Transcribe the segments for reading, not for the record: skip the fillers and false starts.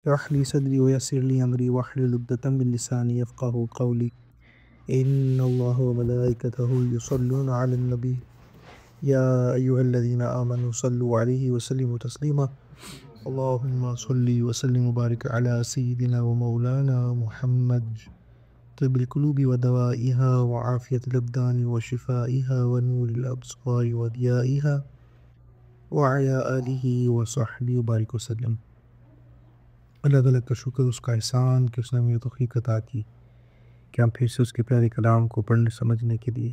اشرح لي صدري ويسر لي أمري واحلل عقدة من لساني يفقهوا قولي إن الله وملائكته يصلون على النبي يا أيها الذين آمنوا صلوا عليه وسلموا تسليما اللهم صل وسلم وبارك على سيدنا ومولانا محمد طب القلوب ودوائها وعافية الأبدان وشفائها ونور الأبصار وضيائها وعلى آله وصحبه وبارك وسلم۔ اللہ تعالیٰ کا شکر، اس کا احسان کہ اس نے ہمیں توفیق عطا کی کہ ہم پھر سے اس کے پیارے کلام کو پڑھنے سمجھنے کے لیے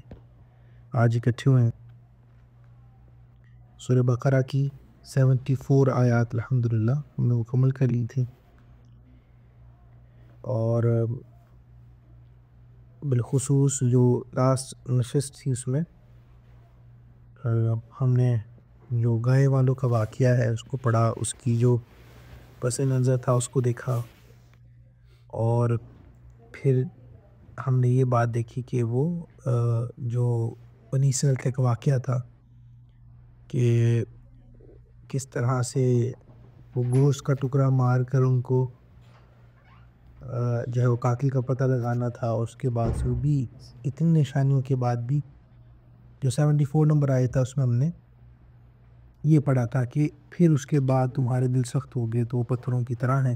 آج اکٹھے ہوئے ہیں۔ سورہ بقرہ کی 74 آیات الحمدللہ ہم نے مکمل کر لی تھی، اور بالخصوص جو لاسٹ نشست تھی اس میں ہم نے جو گائے والوں کا واقعہ ہے اس کو پڑھا، اس کی جو پس منظر تھا اس کو دیکھا، اور پھر ہم نے یہ بات دیکھی کہ وہ جو بنی اسرائیل کا واقعہ تھا کہ کس طرح سے وہ گوشت کا ٹکڑا مار کر ان کو جو ہے وہ قاتل کا پتہ لگانا تھا، اور اس کے بعد پھر بھی اتنی نشانیوں کے بعد بھی جو 74 نمبر آیا تھا اس میں ہم نے یہ پڑھا تھا کہ پھر اس کے بعد تمہارے دل سخت ہو گئے تو وہ پتھروں کی طرح ہیں،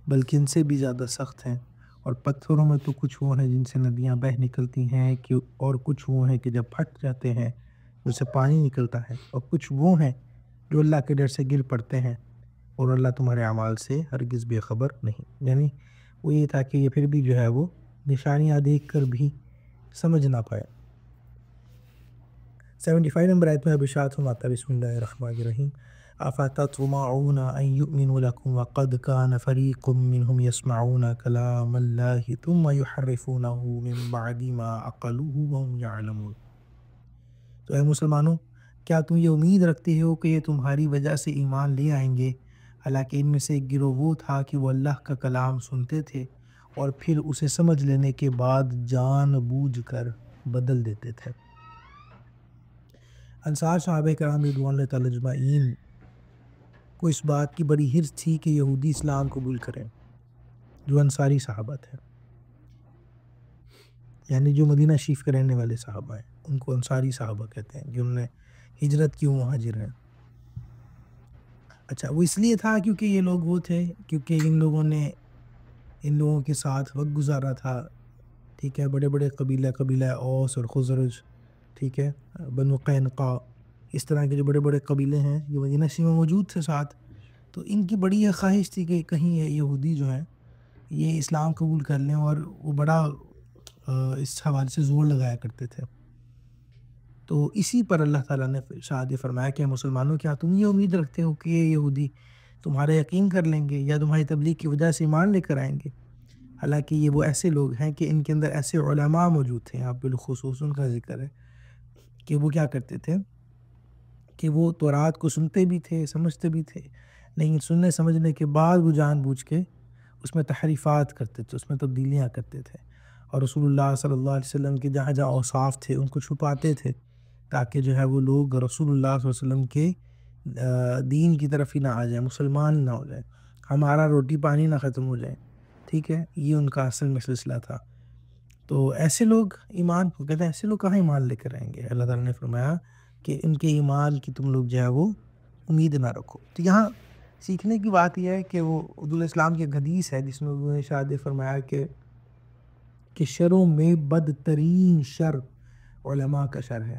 بلکہ ان سے بھی زیادہ سخت ہیں، اور پتھروں میں تو کچھ وہ ہیں جن سے ندیاں بہہ نکلتی ہیں کہ اور کچھ وہ ہیں کہ جب پھٹ جاتے ہیں ان سے پانی نکلتا ہے، اور کچھ وہ ہیں جو اللہ کے ڈر سے گر پڑتے ہیں اور اللہ تمہارے اعمال سے ہرگز بے خبر نہیں۔ یعنی وہ یہ تھا کہ یہ پھر بھی جو ہے وہ نشانیاں دیکھ کر بھی سمجھ نہ پائے۔ 75 نمبر آیت میں ارشاد فرماتا ہے بسم اللہ الرحمن الرحیم افتطمعون ان یؤمنوا لکم وقد کان فریق منهم یسمعون کلام اللہ ثم یحرفونہ من بعد ما عقلوہ وهم یعلمون۔ تو اے مسلمانوں، کیا تم یہ امید رکھتے ہو کہ یہ تمہاری وجہ سے ایمان لے آئیں گے، حالانکہ ان میں سے ایک گروہ وہ تھا کہ وہ اللہ کا کلام سنتے تھے اور پھر اسے سمجھ لینے کے بعد جان بوجھ کر بدل دیتے تھے۔ انصار صحابہ کرام رضوان اللہ تعالیٰ اجمعین کو اس بات کی بڑی حرص تھی کہ یہودی اسلام قبول کریں، جو انصاری صحابہ تھے، یعنی جو مدینہ شریف کے رہنے والے صحابہ ہیں ان کو انصاری صحابہ کہتے ہیں، جنہوں نے ہجرت کی مہاجر ہیں۔ اچھا، وہ اس لیے تھا کیونکہ یہ لوگ وہ تھے، کیونکہ ان لوگوں کے ساتھ وقت گزارا تھا، ٹھیک ہے، بڑے بڑے قبیلہ اوس اور خزرج، ٹھیک ہے، بنو قینقاع، اس طرح کے جو بڑے بڑے قبیلے ہیں جو مدینہ شریف میں موجود تھے ساتھ، تو ان کی بڑی یہ خواہش تھی کہ کہیں یہ یہودی جو ہیں یہ اسلام قبول کر لیں، اور وہ بڑا اس حوالے سے زور لگایا کرتے تھے۔ تو اسی پر اللہ تعالیٰ نے ارشاد فرمایا کہ مسلمانوں، کیا تم یہ امید رکھتے ہو کہ یہ یہودی تمہارا یقین کر لیں گے یا تمہاری تبلیغ کی وجہ سے ایمان لے کر آئیں گے؟ حالانکہ یہ وہ ایسے لوگ ہیں کہ ان کے اندر ایسے علماء موجود تھے، یہاں بالخصوص ان کا ذکر ہے کہ وہ کیا کرتے تھے کہ وہ تورات کو سنتے بھی تھے، سمجھتے بھی تھے، لیکن سننے سمجھنے کے بعد وہ جان بوجھ کے اس میں تحریفات کرتے تھے، اس میں تبدیلیاں کرتے تھے، اور رسول اللہ صلی اللہ علیہ وسلم کے جہاں جہاں اوصاف تھے ان کو چھپاتے تھے تاکہ جو ہے وہ لوگ رسول اللہ صلی اللہ علیہ وسلم کے دین کی طرف ہی نہ آ جائیں، مسلمان نہ ہو جائیں، ہمارا روٹی پانی نہ ختم ہو جائیں، ٹھیک ہے، یہ ان کا اصل میں سلسلہ تھا۔ تو ایسے لوگ ایمان کو کہتے ہیں، ایسے لوگ کہاں ایمان لے کر آئیں گے؟ اللہ تعالیٰ نے فرمایا کہ ان کے ایمان کی تم لوگ جو ہے وہ امید نہ رکھو۔ تو یہاں سیکھنے کی بات یہ ہے کہ وہ عدول اسلام کی ایک حدیث ہے جس میں انہوں نے ارشاد فرمایا کہ شروں میں بدترین شر علماء کا شر ہے،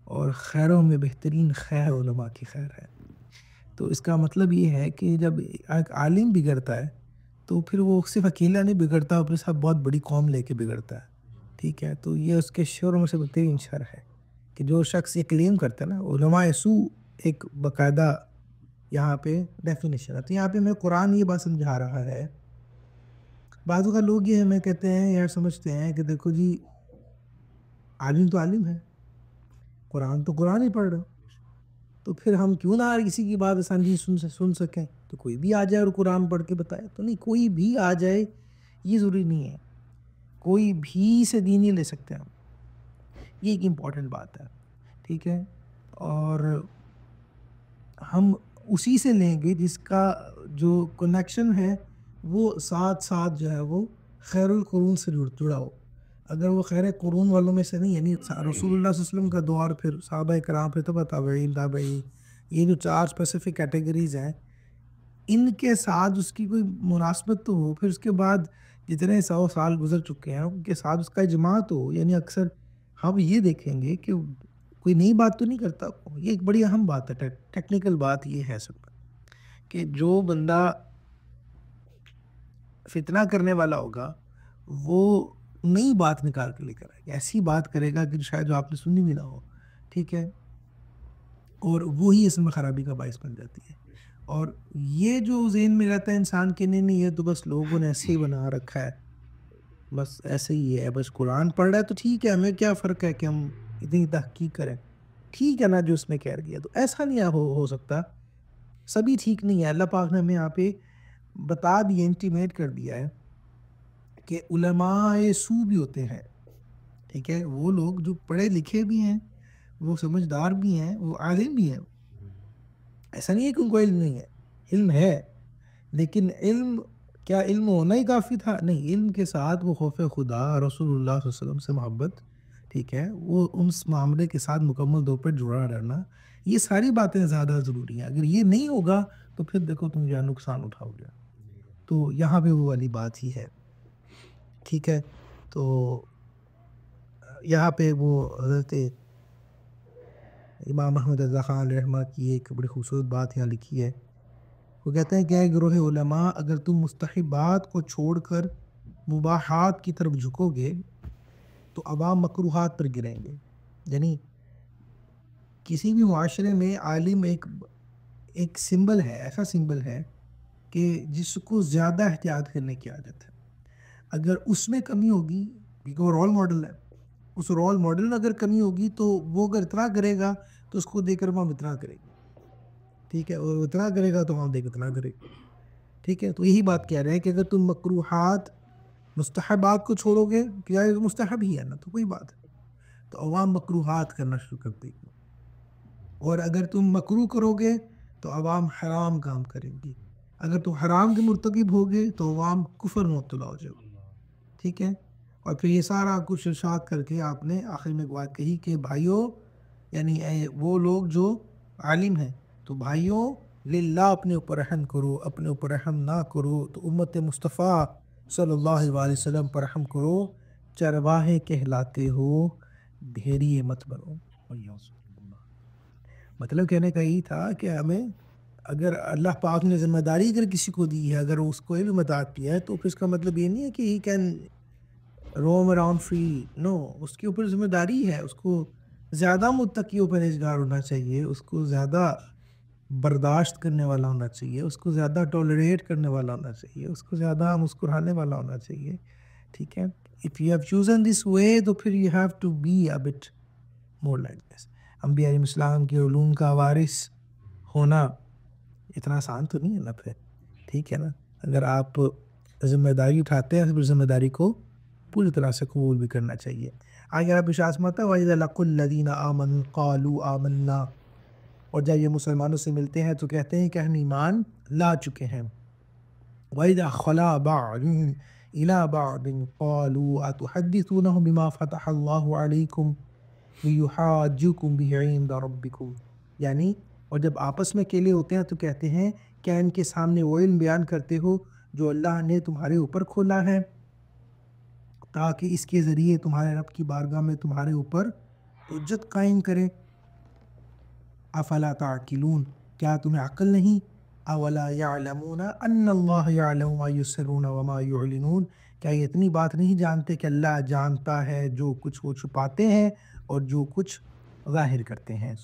اور خیروں میں بہترین خیر علماء کی خیر ہے۔ تو اس کا مطلب یہ ہے کہ جب ایک عالم بگڑتا ہے تو پھر وہ صرف اکیلا نہیں بگڑتا، اپنے ساتھ بہت بڑی قوم لے کے بگڑتا ہے، ٹھیک ہے۔ تو یہ اس کے شروں میں سے بہترین شر ہے کہ جو شخص یہ کلیم کرتا ہے نا، علماء سو ایک باقاعدہ یہاں پہ ڈیفینیشن ہے۔ تو یہاں پہ میں قرآن یہ بات سمجھا رہا ہے، بعض کا لوگ یہ ہمیں کہتے ہیں یا سمجھتے ہیں کہ دیکھو جی عالم تو عالم ہے، قرآن تو قرآن ہی پڑھ رہا، تو پھر ہم کیوں نہ کسی کی بات آسانی سن سکیں؟ تو کوئی بھی آ جائے اور قرآن پڑھ کے بتائے، تو نہیں، کوئی بھی آ جائے یہ ضروری نہیں ہے، کوئی بھی سے دین ہی لے سکتے ہیں ہم، یہ ایک امپورٹنٹ بات ہے، ٹھیک ہے، اور ہم اسی سے لیں گے جس کا جو کنیکشن ہے وہ ساتھ ساتھ جو ہے وہ خیر القرون سے جڑا ہو. اگر وہ خیر قرون والوں میں سے نہیں، یعنی رسول اللہ صلی اللہ علیہ وسلم کا دور، پھر صحابہ کرام، پھر تابعین، یہ جو 4 اسپیسیفک کیٹیگریز ہیں، ان کے ساتھ اس کی کوئی مناسبت تو ہو. پھر اس کے بعد جتنے 100 سال گزر چکے ہیں ان کے ساتھ اس کا اجماع تو ہو. یعنی اکثر ہم یہ دیکھیں گے کہ کوئی نئی بات تو نہیں کرتا. یہ ایک بڑی اہم بات ہے، ٹیکنیکل بات یہ ہے سب کہ جو بندہ فتنہ کرنے والا ہوگا وہ نئی بات نکال کے لے کر آئے گا، ایسی بات کرے گا کہ شاید جو آپ نے سنی بھی نہ ہو. ٹھیک ہے، اور وہی اس میں خرابی کا باعث بن جاتی ہے. اور یہ جو ذہن میں رہتا ہے انسان کے، نہیں یہ تو بس لوگوں نے ایسے ہی بنا رکھا ہے، بس ایسے ہی ہے، بس قرآن پڑھ رہا ہے تو ٹھیک ہے، ہمیں کیا فرق ہے کہ ہم اتنی تحقیق کریں، ٹھیک ہے نا جو اس میں کہہ گیا. تو ایسا نہیں ہو سکتا، سبھی ٹھیک نہیں ہے. اللہ پاک نے ہمیں یہاں پہ بتا دیا، انٹیمیٹ کر دیا ہے کہ علماء سو بھی ہوتے ہیں. ٹھیک ہے، وہ لوگ جو پڑھے لکھے بھی ہیں، وہ سمجھدار بھی ہیں، وہ عالم بھی ہیں. ایسا نہیں ہے کہ ان کو علم نہیں ہے، علم ہے، لیکن علم کیا علم ہونا ہی کافی تھا؟ نہیں، علم کے ساتھ وہ خوف خدا، رسول اللہ صلی اللہ علیہ وسلم سے محبت، ٹھیک ہے، وہ اس معاملے کے ساتھ مکمل طور پر جڑا رہنا، یہ ساری باتیں زیادہ ضروری ہیں. اگر یہ نہیں ہوگا تو پھر دیکھو تم کیا نقصان اٹھاؤ گے. تو یہاں پہ وہ والی بات ہی ہے. ٹھیک ہے، تو یہاں پہ وہ حضرت امام احمد رضا خان رحمہ کی ایک بڑی خوبصورت بات یہاں لکھی ہے. وہ کہتے ہیں کہ اے گروہ علماء، اگر تم مستحبات کو چھوڑ کر مباحات کی طرف جھکو گے تو عوام مکروہات پر گریں گے. یعنی کسی بھی معاشرے میں عالم ایک سمبل ہے، ایسا سمبل ہے کہ جس کو زیادہ احتیاط کرنے کی عادت ہے. اگر اس میں کمی ہوگی، کیونکہ وہ رول ماڈل ہے، اس رول ماڈل میں اگر کمی ہوگی تو وہ اگر اتنا کرے گا تو اس کو دیکھ کر ہم اتنا کریں گے. ٹھیک ہے، اور اتنا کرے گا تو ہم دیکھ اتنا کرے گا. ٹھیک ہے، تو یہی بات کہہ رہے ہیں کہ اگر تم مکروہات، مستحبات کو چھوڑو گے، کیا مستحب ہی ہے نا، تو کوئی بات ہے، تو عوام مکروہات کرنا شروع کر دے گی. اور اگر تم مکروہ کرو گے تو عوام حرام کام کریں گی. اگر تم حرام کے مرتکب ہوگے تو عوام کفر میں مبتلا ہو جاؤ. ٹھیک ہے، اور پھر یہ سارا کچھ ارشاد کر کے آپ نے آخر میں ایک بات کہی کہ بھائیوں، یعنی وہ لوگ جو عالم ہیں، تو بھائیوں للہ اپنے اوپر رحم کرو، اپنے اوپر رحم نہ کرو تو امت مصطفیٰ صلی اللہ علیہ وسلم پر رحم کرو. چرواہے کہلاتے ہو، بھیڑیے مت بنو. مطلب کہنے کا یہی تھا کہ ہمیں، اگر اللہ پاک نے ذمہ داری اگر کسی کو دی ہے، اگر اس کو علم عطا کیا ہے، تو پھر اس کا مطلب یہ نہیں ہے کہ he can roam around free. No, اس کے اوپر ذمہ داری ہے، اس کو زیادہ متقی و پرہیزگار ہونا چاہیے، اس کو زیادہ برداشت کرنے والا ہونا چاہیے، اس کو زیادہ ٹالریٹ کرنے والا ہونا چاہیے، اس کو زیادہ مسکرانے والا ہونا چاہیے. ٹھیک ہے، if you have chosen this way تو پھر you have to be a bit more like this. انبیاء علیہ السلام کے علوم کا وارث ہونا اتنا آسان تو نہیں ہے نا پھر. ٹھیک ہے نا، اگر آپ ذمہ داری اٹھاتے ہیں تو پھر ذمہ داری کو پوری طرح سے قبول بھی کرنا چاہیے. آگے آپ اشارت فرماتا ہے وَإِذَا لَقُوا الَّذِينَ آمَنُوا قَالُوا آمَنَّا، اور جب یہ مسلمانوں سے ملتے ہیں تو کہتے ہیں کہ ہم ایمان لا چکے ہیں. وَإِذَا خَلَا بَعْضُهُمْ إِلَىٰ بَعْضٍ قَالُوا أَتُحَدِّثُونَهُم بِمَا فَتَحَ اللَّهُ عَلَيْكُمْ لِيُحَاجُّوكُم بِهِ عِندَ رَبِّكُمْ. یعنی اور جب آپس میں اکیلے ہوتے ہیں تو کہتے ہیں کیا ان کے سامنے وہ علم بیان کرتے ہو جو اللہ نے تمہارے اوپر کھولا ہے، تاکہ اس کے ذریعے تمہارے رب کی بارگاہ میں تمہارے اوپر حجت قائم کرے. افلا تعقلون، کیا تمہیں عقل نہیں؟ اولا یعلمون ان اللہ یعلم ما یسرون وما یعلنون، کیا یہ اتنی بات نہیں جانتے کہ اللہ جانتا ہے جو کچھ وہ چھپاتے ہیں اور جو کچھ ظاہر کرتے ہیں.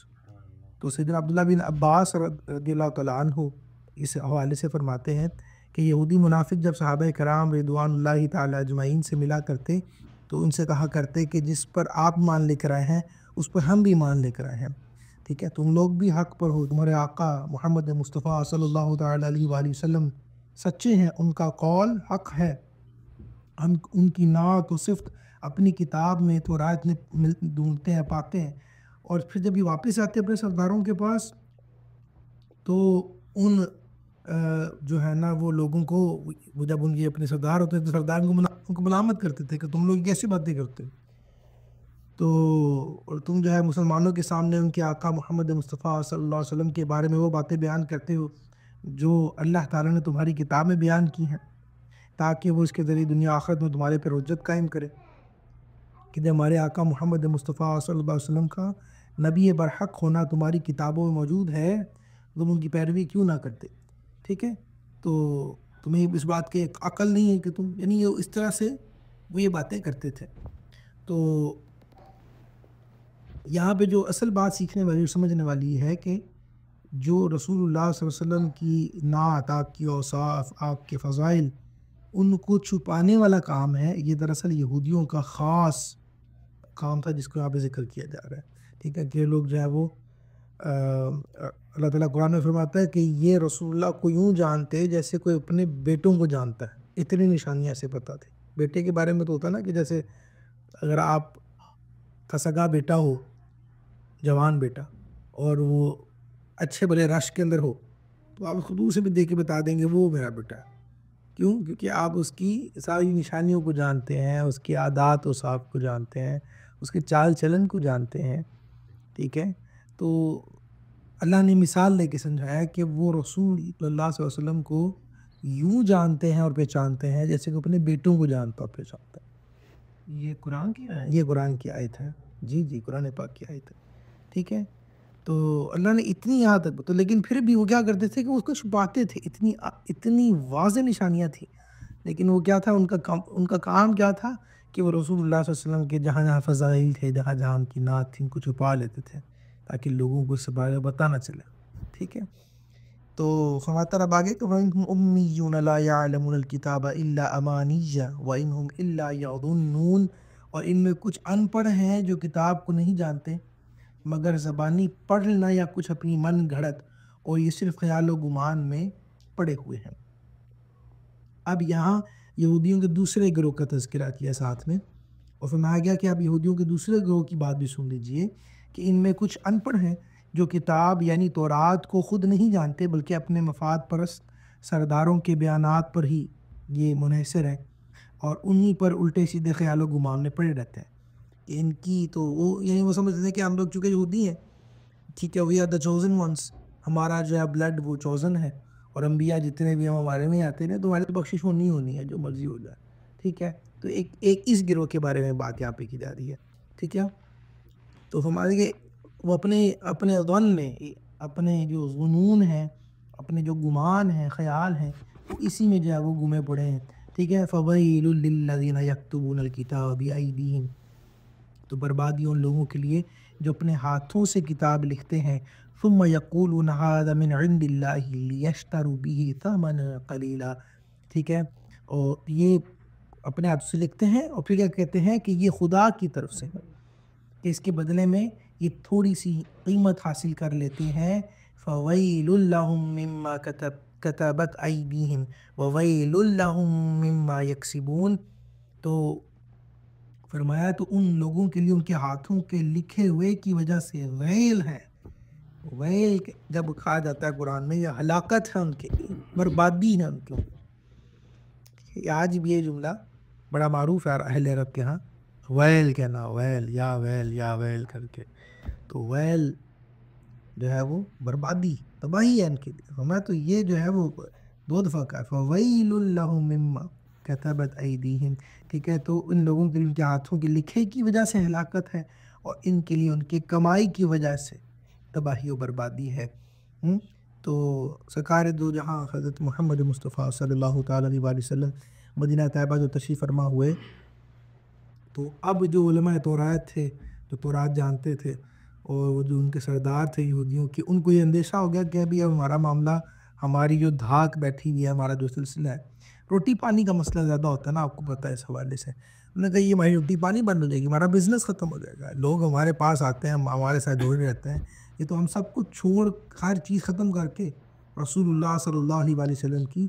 تو سیدنا عبداللہ بن عباس رضی اللہ تعالیٰ عنہ اس حوالے سے فرماتے ہیں کہ یہودی منافق جب صحابہ کرام رضوان اللہ تعالیٰ اجمعین سے ملا کرتے تو ان سے کہا کرتے کہ جس پر آپ مان لے کر آئے ہیں اس پر ہم بھی مان لے کر آئے ہیں. ٹھیک ہے، تم لوگ بھی حق پر ہو، تمہارے آقا محمد مصطفیٰ صلی اللہ تعالیٰ علیہ وآلہ وسلم سچے ہیں، ان کا قول حق ہے. ہم ان کی نعت و صفت اپنی کتاب میں تورات میں ڈھونڈتے ہیں، پاتے ہیں، اور پھر جب یہ واپس آتے ہیں اپنے سرداروں کے پاس تو ان جو ہے نا وہ لوگوں کو، وہ جب ان کے اپنے سردار ہوتے تھے تو سردار ان کو ملامت کرتے تھے کہ تم لوگ کیسی باتیں کرتے ہو، تو اور تم جو ہے مسلمانوں کے سامنے ان کے آقا محمد مصطفیٰ صلی اللہ علیہ وسلم کے بارے میں وہ باتیں بیان کرتے ہو جو اللہ تعالیٰ نے تمہاری کتاب میں بیان کی ہیں، تاکہ وہ اس کے ذریعے دنیا آخرت میں تمہارے پر حجت قائم کرے کہ جب ہمارے آقا محمد مصطفیٰ صلی اللہ علیہ وسلم کا نبی برحق ہونا تمہاری کتابوں میں موجود ہے، تم ان کی پیروی کیوں نہ کرتے، ٹھیک ہے؟ تو تمہیں اس بات کی عقل نہیں ہے کہ تم، یعنی یہ اس طرح سے وہ یہ باتیں کرتے تھے۔ تو یہاں پہ جو اصل بات سیکھنے والی اور سمجھنے والی ہے کہ جو رسول اللہ صلی اللہ علیہ وسلم کی نعت، آپ کی اوصاف، آپ کے فضائل، ان کو چھپانے والا کام ہے، یہ دراصل یہودیوں کا خاص کام تھا جس کو یہاں پہ ذکر کیا جا رہا ہے، ٹھیک ہے؟ کہ لوگ جو ہے وہ اللہ تعالیٰ قرآن میں فرماتا ہے کہ یہ رسول اللہ کو یوں جانتے جیسے کوئی اپنے بیٹوں کو جانتا ہے، اتنی نشانیاں سے پتہ تھی۔ بیٹے کے بارے میں تو ہوتا نا کہ جیسے اگر آپ کا سگا بیٹا ہو، جوان بیٹا، اور وہ اچھے بھلے رش کے اندر ہو، تو آپ اس کو دور سے بھی دیکھ کے بتا دیں گے وہ میرا بیٹا ہے۔ کیوں؟ کیونکہ آپ اس کی ساری نشانیوں کو جانتے ہیں، اس کی عادات و صاف کو جانتے ہیں، اس کے چال چلن کو جانتے ہیں، ٹھیک ہے؟ تو اللہ نے مثال دے کے سمجھایا کہ وہ رسول اللہ صلی اللہ علیہ وسلم کو یوں جانتے ہیں اور پہچانتے ہیں جیسے کہ اپنے بیٹوں کو جانتا اور پہچانتا ہے۔ یہ قرآن کی آیت، یہ قرآن کی آیت ہے، جی قرآن پاک کی آیت ہے، ٹھیک ہے؟ تو اللہ نے اتنی یہاں تک بتا، لیکن پھر بھی وہ کیا کرتے تھے کہ اس کو چھپاتے تھے، اتنی واضح نشانیاں تھیں، لیکن وہ کیا تھا، ان کا کام کیا تھا کہ وہ رسول اللہ صلی اللہ علیہ وسلم کے جہاں جہاں فضائل تھے، جہاں جہاں ان کی نعت تھی، ان کو چھپا لیتے تھے تاکہ لوگوں کو اس بارے میں پتہ نہ چلے، ٹھیک ہے؟ تو فرماتا رب آگے کہ وَإِنْهُمْ أُمِّيُّونَ لَا يَعْلَمُونَ الْكِتَابَ إِلَّا أَمَانِيَّ وَإِنْهُمْ إِلَّا يَظُنُّونَ، اور ان میں کچھ ان پڑھ ہیں جو کتاب کو نہیں جانتے مگر زبانی پڑھنا یا کچھ اپنی من گھڑت، اور یہ صرف خیال و گمان میں پڑے ہوئے ہیں۔ اب یہاں یہودیوں کے دوسرے گروہ کا تذکرہ کیا ساتھ میں، اور فرمایا گیا کہ اب یہودیوں کے دوسرے گروہ کی بات بھی سن لیجئے کہ ان میں کچھ ان پڑھ ہیں جو کتاب یعنی تورات کو خود نہیں جانتے بلکہ اپنے مفاد پرست سرداروں کے بیانات پر ہی یہ منحصر ہیں، اور انہی پر الٹے سیدھے خیال و گمان میں پڑے رہتے ہیں۔ ان کی تو یعنی وہ سمجھتے ہیں کہ ہم لوگ چونکہ یہودی ہیں، ٹھیک ہے، we are the chosen once, ہمارا جو ہے بلڈ وہ چوزن ہے، اور انبیاء جتنے بھی ہم ہمارے میں آتے ہیں تو ہمارے تو بخشش ہونی ہے، جو مرضی ہو جائے، ٹھیک ہے؟ تو ایک اس گروہ کے بارے میں بات یہاں پہ کی جا رہی ہے، ٹھیک ہے؟ تو ہمارے کہ وہ اپنے ظن میں، اپنے جو ظنون ہیں، اپنے جو گمان ہیں، خیال ہیں، وہ اسی میں جو ہے وہ گمے پڑے ہیں، ٹھیک ہے؟ فَوَيْلٌ لِّلَّذِينَ يَكْتُبُونَ الْكِتَابَ بِأَيْدِيهِمْ، تو بربادی ان لوگوں کے لیے جو اپنے ہاتھوں سے کتاب لکھتے ہیں، ثم یقولون ھذا من عند اللہ لیشتروا به ثمنا قلیلا، ٹھیک ہے؟ اور یہ اپنے ہاتھ سے لکھتے ہیں اور پھر کیا کہتے ہیں کہ یہ خدا کی طرف سے ہے، کہ اس کے بدلے میں یہ تھوڑی سی قیمت حاصل کر لیتے ہیں۔ فویل لہم مما کتبت ایدیہم وویل لہم مما یکسبون، تو فرمایا تو ان لوگوں کے لیے ان کے ہاتھوں کے لکھے ہوئے کی وجہ سے ویل ہے۔ ویل جب کہا جاتا ہے قرآن میں، یہ ہلاکت ہے ان کے لیے، بربادی ہے ان کے لیے۔ آج بھی یہ جملہ بڑا معروف ہے اہل عرب کے ہاں، ویل کہنا، ویل یا ویل کر کے، تو ویل جو ہے وہ بربادی، تباہی ہے ان کے لیے۔ فرمایا تو یہ جو ہے وہ دو دفعہ کا فویل لہم مما کتبت ایدیہم، ٹھیک ہے؟ تو ان لوگوں کے لیے ان کے ہاتھوں کے لکھے کی وجہ سے ہلاکت ہے، اور ان کے لیے ان کی کمائی کی وجہ سے تباہی و بربادی ہے۔ تو سرکار دو جہاں حضرت محمد مصطفیٰ صلی اللہ تعالیٰ علیہ وآلہ وسلم مدینہ طیبہ جو تشریف فرما ہوئے، تو اب جو علماء تورات تھے، جو تورات جانتے تھے، اور وہ جو ان کے سردار تھے یہودیوں کے، ان کو یہ اندیشہ ہو گیا کہ ابھی اب ہمارا معاملہ، ہماری جو دھاک بیٹھی ہوئی ہے، ہمارا جو سلسلہ ہے، روٹی پانی کا مسئلہ زیادہ ہوتا ہے نا، آپ کو پتہ ہے اس حوالے سے، انہوں نے کہا یہ ہماری روٹی پانی بند ہو جائے گی، ہمارا بزنس ختم ہو جائے گا، لوگ ہمارے پاس آتے ہیں، ہمارے ساتھ جڑے رہتے ہیں، یہ تو ہم سب کچھ چھوڑ ہر چیز ختم کر کے رسول اللہ صلی اللہ علیہ وآلہ وسلم کی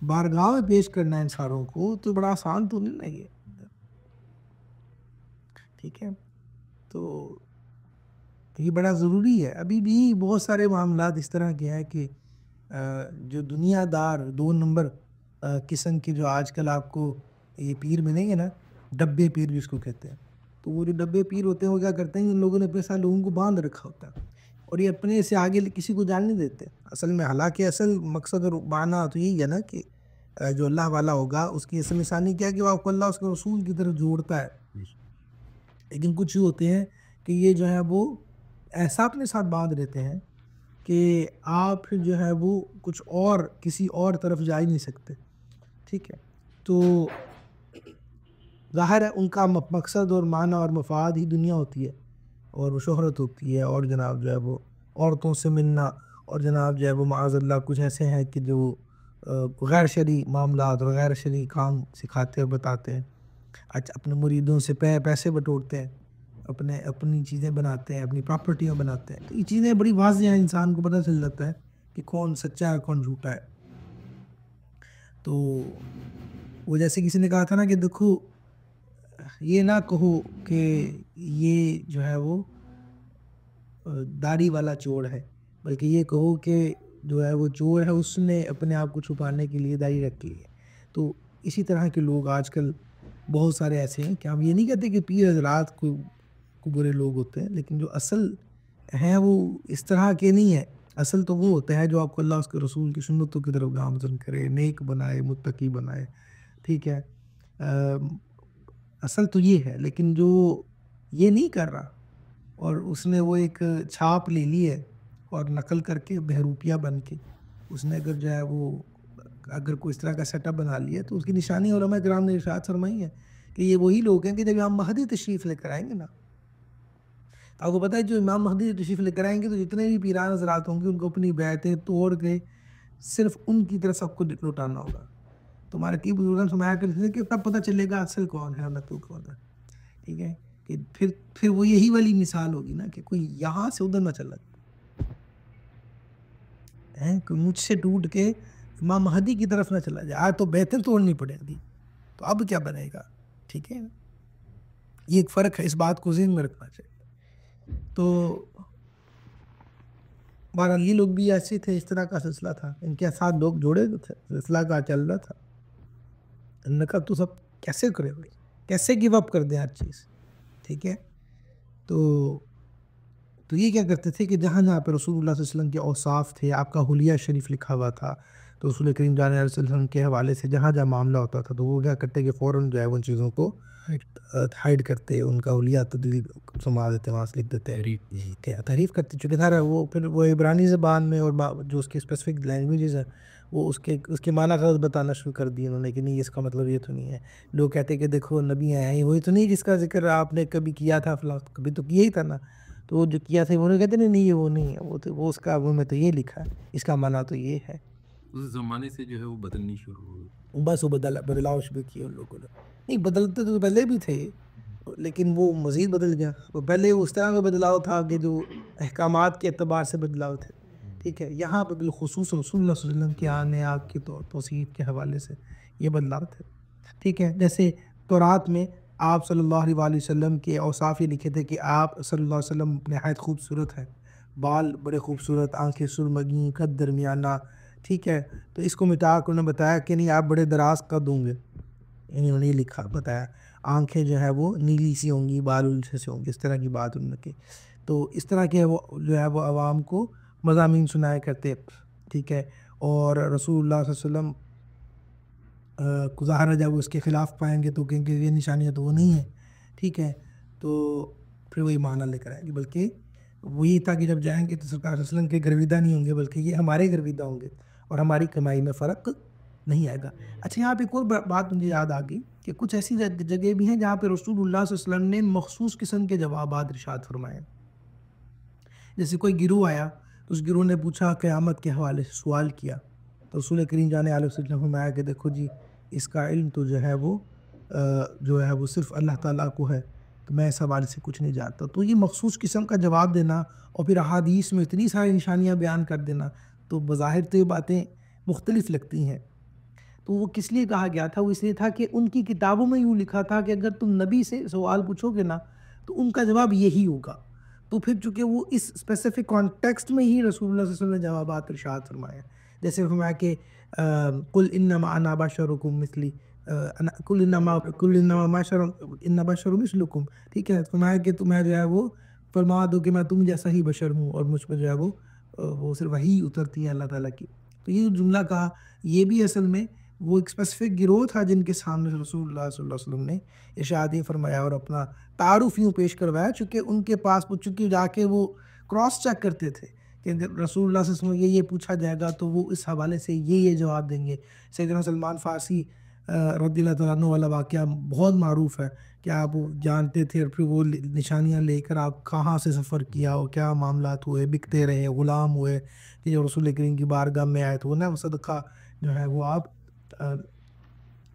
بارگاہ میں پیش کرنا ہے ان ساروں کو، تو بڑا آسان تو نہیں ہے یہ، ٹھیک ہے؟ تو یہ بڑا ضروری ہے۔ ابھی بھی بہت سارے معاملات اس طرح کے ہیں کہ جو دنیا دار 2 نمبر قسم کے جو آج کل آپ کو یہ پیر ملیں گے نا، ڈبے پیر جس کو کہتے ہیں، تو وہ جو ڈبے پیر ہوتے ہیں وہ کیا کرتے ہیں، ان لوگوں نے اپنے ساتھ لوگوں کو باندھ رکھا ہوتا ہے اور یہ اپنے سے آگے کسی کو جان نہیں دیتے اصل میں. حالانکہ اصل مقصد اور معنی تو یہی ہے نا کہ جو اللہ والا ہوگا اس کی اصل نشانی کیا ہے کہ وہ آپ کو اللہ اس کے رسول کی طرف جوڑتا ہے. لیکن کچھ ہوتے ہیں کہ یہ جو ہے وہ ایسا اپنے ساتھ باندھ لیتے ہیں کہ آپ پھر جو ہے وہ کچھ اور کسی اور طرف جا ہی نہیں سکتے. ٹھیک ہے، تو ظاہر ہے ان کا مقصد اور معنی اور مفاد ہی دنیا ہوتی ہے اور وہ شہرت ہوتی ہے، اور جناب جو ہے وہ عورتوں سے ملنا، اور جناب جو ہے وہ معاذ اللہ کچھ ایسے ہیں کہ جو غیر شرعی معاملات اور غیر شرعی کام سکھاتے اور بتاتے ہیں. اچھا، اپنے مریدوں سے پیسے بٹورتے ہیں، اپنی چیزیں بناتے ہیں، اپنی پراپرٹیاں بناتے ہیں. تو یہ چیزیں بڑی واضح ہیں، انسان کو پتہ چل جاتا ہے کہ کون سچا ہے کون جھوٹا ہے. تو وہ جیسے کسی نے کہا تھا نا کہ دیکھو یہ نہ کہو کہ یہ جو ہے وہ داڑھی والا چور ہے، بلکہ یہ کہو کہ جو ہے وہ چور ہے اس نے اپنے آپ کو چھپانے کے لیے داڑھی رکھی ہے. تو اسی طرح کے لوگ آج کل بہت سارے ایسے ہیں کہ ہم یہ نہیں کہتے کہ پیر حضرات کو برے لوگ ہوتے ہیں، لیکن جو اصل ہیں وہ اس طرح کے نہیں ہیں. اصل تو وہ ہوتا ہے جو آپ کو اللہ اس کے رسول کی سنتوں کی طرف گامزن کرے، نیک بنائے، متقی بنائے. ٹھیک ہے، اصل تو یہ ہے. لیکن جو یہ نہیں کر رہا اور اس نے وہ ایک چھاپ لے لی ہے اور نقل کر کے بہروپیہ بن کے اس نے اگر کوئی اس طرح کا سیٹ اپ بنا لیا تو اس کی نشانی علماء کرام نے ارشاد فرمائی ہے کہ یہ وہی لوگ ہیں کہ جب امام مہدی تشریف لے کر آئیں گے نا، آپ کو پتہ ہے جو امام مہدی تشریف لے کر آئیں گے تو جتنے بھی پیران حضرات ہوں گے ان کو اپنی بیعتیں توڑ کے صرف ان کی طرف سب کو لوٹانا ہوگا. تمہارے کی بزرگان فرمایا کرتے تھے کہ تب پتہ چلے گا اصل کون ہے اور نقل کون ہے. ٹھیک ہے، کہ پھر وہ یہی والی مثال ہوگی نا کہ کوئی یہاں سے ادھر نہ چلا جائے، کوئی مجھ سے ٹوٹ کے امام مہدی کی طرف نہ چلا جائے. آج تو بیعتیں توڑنی پڑے گی تو اب کیا بنے گا. ٹھیک ہے، یہ ایک فرق ہے، اس بات کو ذہن میں رکھنا چاہیے. تو بہرحال یہ لوگ بھی ایسے تھے، اس طرح کا سلسلہ تھا، ان کے ساتھ لوگ جوڑے تھے، سلسلہ کا چل رہا تھا. ان کا تو سب کیسے کرے بھائی، کیسے گیو اپ کر دیں ہر چیز. ٹھیک ہے، تو یہ کیا کرتے تھے کہ جہاں جہاں پہ رسول اللہ صلی اللہ علیہ وسلم کے اوصاف تھے، آپ کا حلیہ شریف لکھا ہوا تھا، تو رسول کریم صلی اللہ علیہ وسلم کے حوالے سے جہاں جہاں معاملہ ہوتا تھا تو وہ کیا کرتے کہ فوراً جو ہے ان چیزوں کو ہائڈ کرتے، ان کا حلیہ تدلیل سنبھال دیتے، وہاں سے لکھ دیتے، تعریف کرتے. چونکہ سارا وہ پھر وہ عبرانی زبان میں اور جو اس کے اسپیسیفک لینگویجز ہیں وہ اس کے معنی غلط بتانا شروع کر دیے انہوں نے کہ نہیں اس کا مطلب یہ تو نہیں ہے. لوگ کہتے کہ دیکھو نبی ہیں وہی تو نہیں جس کا ذکر آپ نے کبھی کیا تھا، فلاں کبھی تو کیا ہی تھا نا. تو وہ جو کیا تھا وہ کہتے نہیں یہ وہ نہیں ہے، وہ اس کا وہ میں تو یہ لکھا ہے، اس کا معنی تو یہ ہے. اس زمانے سے جو ہے وہ بدلنی شروع ہو گئی، بس وہ بدلاؤ شروع کیے ان لوگوں نے. نہیں بدلتے تو پہلے بھی تھے لیکن وہ مزید بدل گیا. وہ پہلے اس طرح کا بدلاؤ تھا کہ جو احکامات کے اعتبار سے بدلاؤ تھے. ٹھیک ہے، یہاں پہ بالخصوص رسول اللہ صلی اللہ علیہ وسلم کے آنے آپ کی توصیف کے حوالے سے یہ بدلاؤ تھے. ٹھیک ہے، جیسے تورات میں آپ صلی اللہ علیہ وآلہ وسلم کے اوصاف یہ لکھے تھے کہ آپ صلی اللہ علیہ وسلم نہایت خوبصورت ہیں، بال بڑے خوبصورت، آنکھیں سرمگی، قد درمیانہ. ٹھیک ہے، تو اس کو مٹا کر انہوں نے بتایا کہ نہیں آپ بڑے دراز قد ہوں گے، انہوں نے لکھا بتایا. آنکھیں جو ہے وہ نیلی سی ہوں گی، بال الچھے سے ہوں گے، اس طرح کی بات انہوں نے کی. تو اس طرح کے وہ جو ہے وہ عوام کو مضامین سنایا کرتے. ٹھیک ہے، اور رسول اللہ صلی اللہ علیہ وسلم کو ظاہر ہے جب وہ اس کے خلاف پائیں گے تو کہیں گے یہ نشانیاں تو وہ نہیں ہیں. ٹھیک ہے، تو پھر وہی معنی لے کر آئیں گے، بلکہ وہی تھا کہ جب جائیں گے تو سرکار صلی اللہ علیہ وسلم کے گرویدہ نہیں ہوں گے بلکہ یہ ہمارے گرویدہ ہوں گے اور ہماری کمائی میں فرق نہیں آئے گا. اچھا، یہاں پہ ایک اور بات مجھے یاد آ گئی کہ کچھ ایسی جگہ بھی ہیں جہاں پہ رسول اللہ صلی اللہ علیہ وسلم نے مخصوص قسم کے جوابات ارشاد فرمائے. جیسے کوئی گروہ آیا تو اس گروہ نے پوچھا قیامت کے حوالے سے سوال کیا تو رسول کریم جانے علیہ وسلم نے فرمایا کہ دیکھو جی اس کا علم تو جو ہے وہ صرف اللہ تعالیٰ کو ہے، تو میں اس حوالے سے کچھ نہیں جانتا. تو یہ مخصوص قسم کا جواب دینا اور پھر احادیث میں اتنی ساری نشانیاں بیان کر دینا تو بظاہر تو یہ باتیں مختلف لگتی ہیں. تو وہ کس لیے کہا گیا تھا؟ وہ اس لیے تھا کہ ان کی کتابوں میں یوں لکھا تھا کہ اگر تم نبی سے سوال پوچھو گے نا تو ان کا جواب یہی ہوگا. تو پھر چونکہ وہ اس اسپیسیفک کانٹیکسٹ میں ہی رسول اللہ صلی اللہ علیہ وسلم نے جوابات ارشاد فرمائے. جیسے فرمایا کہ قل انما انا بشرکم مثلی، قل انما بشر مثلکم، ٹھیک ہے، فرمایا کہ تمہیں جو ہے وہ فرما دو کہ میں تم جیسا ہی بشر ہوں اور مجھ پہ جو ہے وہ صرف وحی اترتی ہے اللہ تعالیٰ کی. تو یہ جو جملہ کہا یہ بھی اصل میں وہ ایک اسپیسیفک گروہ تھا جن کے سامنے رسول اللہ صلی اللہ علیہ وسلم نے ارشاد ہی فرمایا اور اپنا تعارف یوں پیش کروایا، چونکہ ان کے پاس چونکہ جا کے وہ کراس چیک کرتے تھے کہ رسول اللہ صلی اللہ علیہ وسلم یہ پوچھا جائے گا تو وہ اس حوالے سے یہ جواب دیں گے. سیدنا سلمان فارسی رضی اللہ تعالیٰ عنہ والا واقعہ بہت معروف ہے کہ آپ جانتے تھے اور پھر وہ نشانیاں لے کر آپ کہاں سے سفر کیا اور کیا معاملات ہوئے، بکتے رہے، غلام ہوئے کہ جو رسول کریم کی بارگاہ میں آئے تو وہ صدقہ جو ہے وہ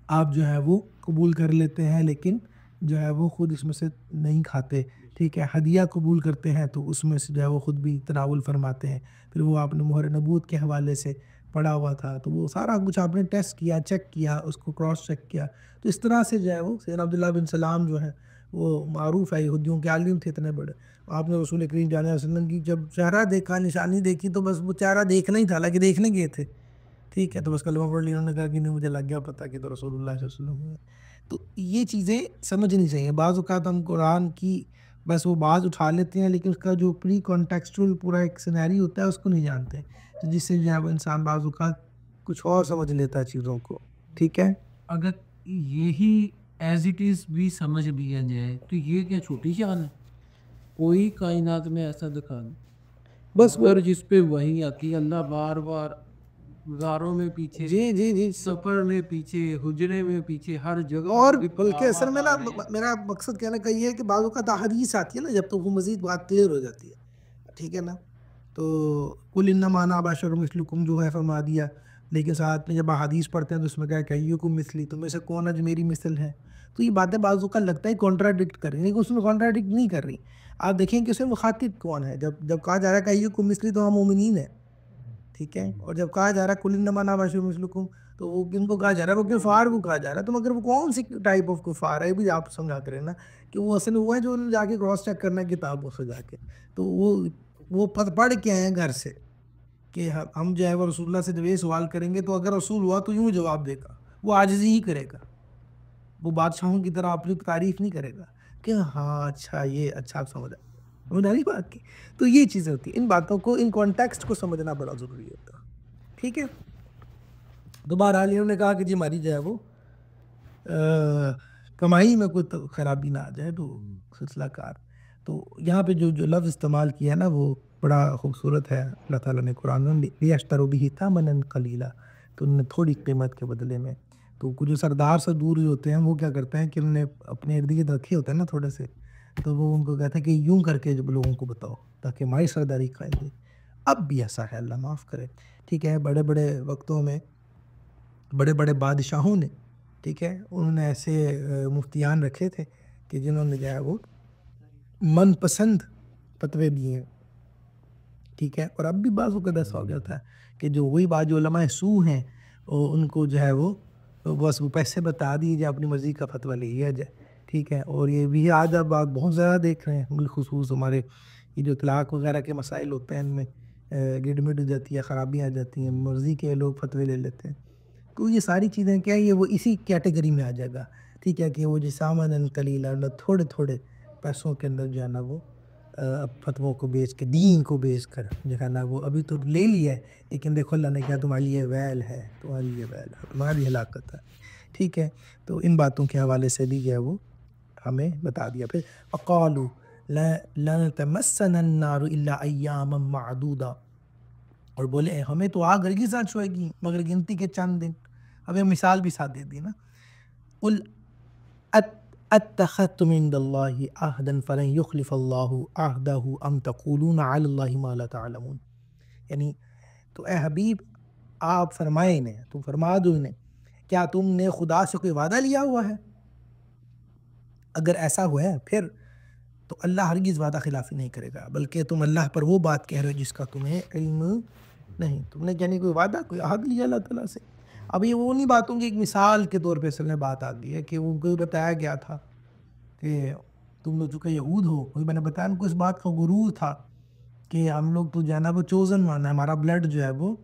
آپ جو ہے وہ قبول کر لیتے ہیں لیکن جو ہے وہ خود اس میں سے نہیں کھاتے، ٹھیک ہے، ہدیہ قبول کرتے ہیں تو اس میں سے جو ہے وہ خود بھی تناول فرماتے ہیں. پھر وہ آپ نے مہر نبوت کے حوالے سے پڑھا ہوا تھا تو وہ سارا کچھ آپ نے ٹیسٹ کیا، چیک کیا، اس کو کراس چیک کیا. تو اس طرح سے جو ہے وہ سیدنا عبداللہ بن سلام جو ہے وہ معروف ہے، یہودیوں کے عالم تھے اتنے بڑے. آپ نے رسول کریم صلی اللہ علیہ وسلم کی جب چہرہ دیکھا، نشانی دیکھی تو بس وہ چہرہ دیکھنا ہی تھا، حالانکہ دیکھنے گئے تھے، ٹھیک ہے، تو بس کلمہ پڑھ لیا، انہوں نے کہا کہ نہیں مجھے لگ گیا پتہ کہ تو رسول اللہ صلی اللہ علیہ وسلم ہے. تو یہ چیزیں سمجھنی چاہیے. بعض اوقات ہم قرآن کی بس وہ بعض اٹھا لیتے ہیں لیکن اس کا جو پری کانٹیکسچول پورا ایک سینیری ہوتا ہے اس کو نہیں جانتے، تو جس سے جو ہے وہ انسان بعض اوقات کچھ اور سمجھ لیتا ہے چیزوں کو، ٹھیک ہے. اگر یہی ایز اٹ از بھی سمجھ لیا جائے تو یہ کیا چھوٹی شان ہے؟ کوئی کائنات میں ایسا دکھا دیں بس پر جس پہ وہی آتی ہے، اللہ بار بار غاروں میں پیچھے، جی سفر میں پیچھے، حجرے میں پیچھے، ہر جگہ. اور بلکہ اصل میں نا میرا مقصد کہنا کا یہ ہے کہ بعض اوقات احادیث آتی ہے نا جب تو وہ مزید بات کلیئر ہو جاتی ہے، ٹھیک ہے نا. تو قل انما انا بشر مثلکم جو ہے فرما دیا، لیکن ساتھ میں جب احادیث پڑھتے ہیں تو اس میں کہا کہ ایکم مثلی، تم میں سے کون ہے جو میری مثل ہے. تو یہ باتیں بعض اوقات لگتا ہے کانٹراڈکٹ کر رہی ہیں لیکن اس میں کانٹراڈکٹ نہیں کر رہی. آپ دیکھیں کہ اس میں مخاطب کون ہے. جب کہا جا رہا ہے کہ ایکم مثلی تو ہم مومنین ہیں، ٹھیک ہے، اور جب کہا جا رہا ہے قل انما انا بشر مثلکم تو وہ کن کو کہا جا رہا ہے؟ وہ کفار کو کہا جا رہا ہے. تو مگر وہ کون سی ٹائپ آف کفار ہے بھی آپ سمجھا کریں نا کہ وہ اصل وہ ہے جو جا کے کراس چیک کرنا ہے کتابوں سے جا کے، تو وہ پڑھ کے آئے ہیں گھر سے کہ ہم جو ہے وہ رسول اللہ سے جب یہ سوال کریں گے تو اگر رسول ہوا تو یوں جواب دے گا، وہ عاجزی ہی کرے گا، وہ بادشاہوں کی طرح اپنی تعریف نہیں کرے گا کہ ہاں اچھا یہ اچھا آپ سمجھا نہیں بات کی. تو یہ چیزیں ہوتی ہیں، ان باتوں کو ان کانٹیکسٹ کو سمجھنا بڑا ضروری ہوتا ہے، ٹھیک ہے. دوبارہ انہوں نے کہا کہ جی ہماری جو ہے وہ کمائی میں کوئی خرابی نہ آ جائے تو سلسلہ کار. تو یہاں پہ جو لفظ استعمال کیا ہے نا وہ بڑا خوبصورت ہے. اللہ تعالیٰ نے قرآن میں لیشتروا بہ ثمنا قلیلا، تو انہوں نے تھوڑی قیمت کے بدلے میں. تو کچھ جو سردار سے دور جو ہوتے ہیں وہ کیا کرتے ہیں کہ انہوں نے اپنے ارد گرد رکھے ہوتے ہیں نا تھوڑے سے، تو وہ ان کو کہتے ہیں کہ یوں کر کے جب لوگوں کو بتاؤ تاکہ ہماری سرداری قائم رہے. اب بھی ایسا ہے، اللہ معاف کرے، ٹھیک ہے. بڑے بڑے وقتوں میں بڑے بڑے بادشاہوں نے، ٹھیک ہے، انہوں نے ایسے مفتیان رکھے تھے کہ جنہوں نے جو ہے وہ من پسند فتوے دیے ہیں، ٹھیک ہے. اور اب بھی بعض اوقات ایسا ہو جاتا ہے کہ جو وہی جو علماء سو ہیں ان کو جو ہے وہ بس وہ پیسے بتا دیے جائے، اپنی مرضی کا فتویٰ لے لیا جائے، ٹھیک ہے. اور یہ بھی آج اب آپ بہت زیادہ دیکھ رہے ہیں، بالخصوص ہمارے یہ جو طلاق وغیرہ کے مسائل ہوتے ہیں ان میں گڈمٹ ہو جاتی ہے، خرابیاں آ جاتی ہیں، مرضی کے لوگ فتوے لے لیتے ہیں. تو یہ ساری چیزیں کیا ہے، یہ وہ اسی کیٹیگری میں آ جائے گا، ٹھیک ہے، کہ وہ جو سامن قلیلا تھوڑے تھوڑے پیسوں کے اندر جو ہے نا وہ فتووں کو بیچ کے، دین کو بیچ کر جو ہے نا وہ ابھی تو لے لیا ہے لیکن دیکھو اللہ نے کیا تمہاری یہ ویل ہے، تمہاری یہ ویل ہے، تمہاری ہلاکت ہے، ٹھیک ہے. تو ان باتوں کے حوالے سے بھی جو ہے وہ ہمیں بتا دیا. پھر وقالوا لن تمسنا النار الا ایاما معدودا، اور بولے ہمیں تو آگ ہرگز نہ چھوئے گی مگر گنتی کے چند دن. اب یہ مثال بھی ساتھ دے دی نا، قل اتخذتم عند اللہ عہدا فلن یخلف اللہ عہدہ ام تقولون علی اللہ ما لا تعلمون. یعنی تو اے حبیب آپ فرمائے انہیں، تم فرما دو انہیں، کیا تم نے خدا سے کوئی وعدہ لیا ہوا ہے؟ اگر ایسا ہوا ہے پھر تو اللہ ہرگز وعدہ خلافی نہیں کرے گا، بلکہ تم اللہ پر وہ بات کہہ رہے ہو جس کا تمہیں علم نہیں. تم نے یعنی کوئی وعدہ، کوئی عہد لیا اللہ تعالیٰ سے. اب یہ وہ نہیں باتوں کی ایک مثال کے طور پہ اصل میں بات آ گئی ہے کہ ان کو بتایا گیا تھا کہ تم لوگ چونکہ یہود ہو، وہی میں نے بتایا ان کو اس بات کا غرور تھا کہ ہم لوگ تو جو ہے نا وہ چوزن ون ہے، ہمارا بلڈ جو ہے وہ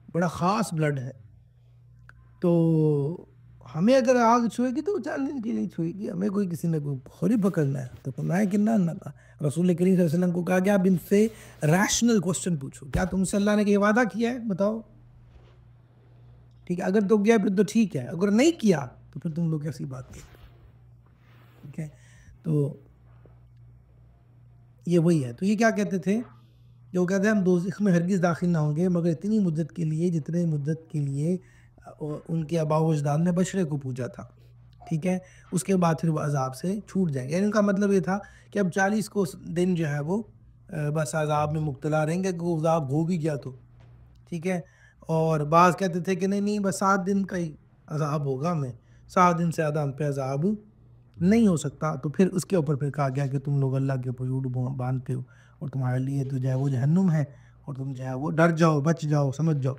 بڑا خاص بلڈ ہے. تو ہمیں اگر آگ چھوئے گی تو 4 دن کے لیے چھوئے گی, ہمیں کوئی کسی نے کوئی خوری پکڑنا ہے تو فرمایا کہ نہ نہ نہ. رسول کریم صلی اللہ علیہ وسلم کو کہا کہ آپ ان سے ریشنل کوسچن پوچھو, کیا تم سے اللہ نے کہ وعدہ کیا ہے بتاؤ, ٹھیک ہے, اگر تو کیا پھر تو ٹھیک ہے, اگر نہیں کیا تو پھر تم لوگ کیسی بات کرتے, ٹھیک ہے. تو یہ وہی ہے. تو یہ کیا کہتے تھے, جو کہتے ہیں ہم دوزخ میں ہرگز داخل نہ ہوں گے مگر اتنی مدت کے لیے جتنے مدت کے لیے ان کے آباء و اجداد نے بشرے کو پوجا تھا, ٹھیک ہے. اس کے بعد پھر وہ عذاب سے چھوٹ جائیں گے. یعنی ان کا مطلب یہ تھا کہ اب 40 کو دن جو ہے وہ بس عذاب میں مبتلا رہیں گے, کہ وہ عذاب ہو بھی گیا تو, ٹھیک ہے. اور بعض کہتے تھے کہ نہیں بس 7 دن کا ہی عذاب ہوگا, ہمیں 7 دن سے زیادہ ہم پہ عذاب نہیں ہو سکتا. تو پھر اس کے اوپر پھر کہا گیا کہ تم لوگ اللہ کے اوپر جھوٹ باندھتے ہو, اور تمہارے لیے تو جو ہے وہ جہنم ہے, اور تم جو ہے وہ ڈر جاؤ, بچ جاؤ, سمجھ جاؤ.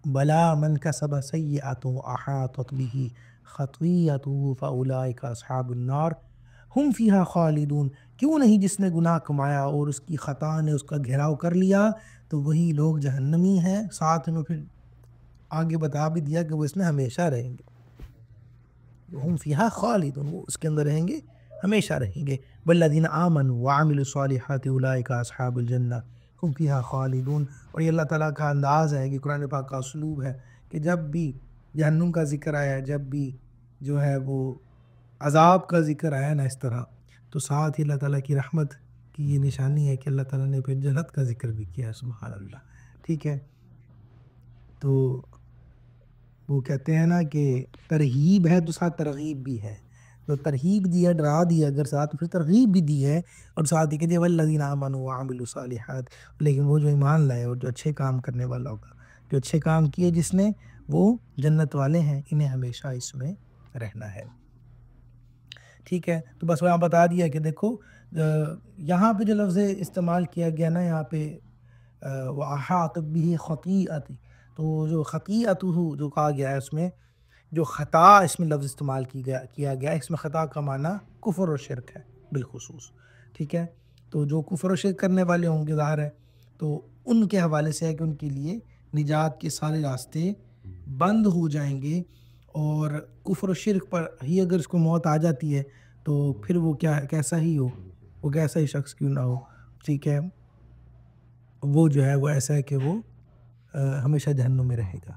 بلا من کسب سیئۃ احاطت به خطیئته فاولئک اصحاب النار ہم فیہا خالدون. کیوں نہیں جس نے گناہ کمایا اور اس کی خطا نے اس کا گھیراؤ کر لیا تو وہی لوگ جہنمی ہیں. ساتھ میں پھر آگے بتا بھی دیا کہ وہ اس میں ہمیشہ رہیں گے. ہم فیہا خالدون, وہ اس کے اندر رہیں گے, ہمیشہ رہیں گے. والذین آمنوا وعملوا الصالحات اولئک اصحاب الجنہ ہم فیہا خالدون. اور یہ اللہ تعالیٰ کا انداز ہے, کہ قرآن پاک کا اسلوب ہے, کہ جب بھی جہنم کا ذکر آیا, جب بھی جو ہے وہ عذاب کا ذکر آیا نا اس طرح, تو ساتھ ہی اللہ تعالیٰ کی رحمت کی یہ نشانی ہے کہ اللہ تعالیٰ نے پھر جنت کا ذکر بھی کیا. سبحان اللہ, ٹھیک ہے. تو وہ کہتے ہیں نا کہ ترہیب ہے تو ساتھ ترغیب بھی ہے. تو ترہیب دیا, ڈرا دیا اگر ساتھ, پھر ترغیب بھی دی ہے, اور ساتھ ہی کہ جی والذین آمنوا وعملوا الصالحات. لیکن وہ جو ایمان لائے اور جو اچھے کام کرنے والا ہوگا, جو اچھے کام کیے جس نے, وہ جنت والے ہیں, انہیں ہمیشہ اس میں رہنا ہے, ٹھیک ہے. تو بس وہاں بتا دیا کہ دیکھو یہاں پہ جو لفظ استعمال کیا گیا نا, یہاں پہ وَأَحَاطَتْ بِهِ خَطِیئَتُهُ, تو جو خطیئتہ جو کہا گیا ہے, اس میں جو خطا اس میں لفظ استعمال کیا گیا, اس میں خطا کا معنی کفر و شرک ہے بالخصوص, ٹھیک ہے. تو جو کفر و شرک کرنے والے ہوں گے, ظاہر ہے, تو ان کے حوالے سے ہے کہ ان کے لیے نجات کے سارے راستے بند ہو جائیں گے. اور کفر و شرک پر ہی اگر اس کو موت آ جاتی ہے تو پھر وہ کیسا ہی ہو, وہ کیسا ہی شخص کیوں نہ ہو, ٹھیک ہے, وہ جو ہے وہ ایسا ہے کہ وہ ہمیشہ جہنم میں رہے گا.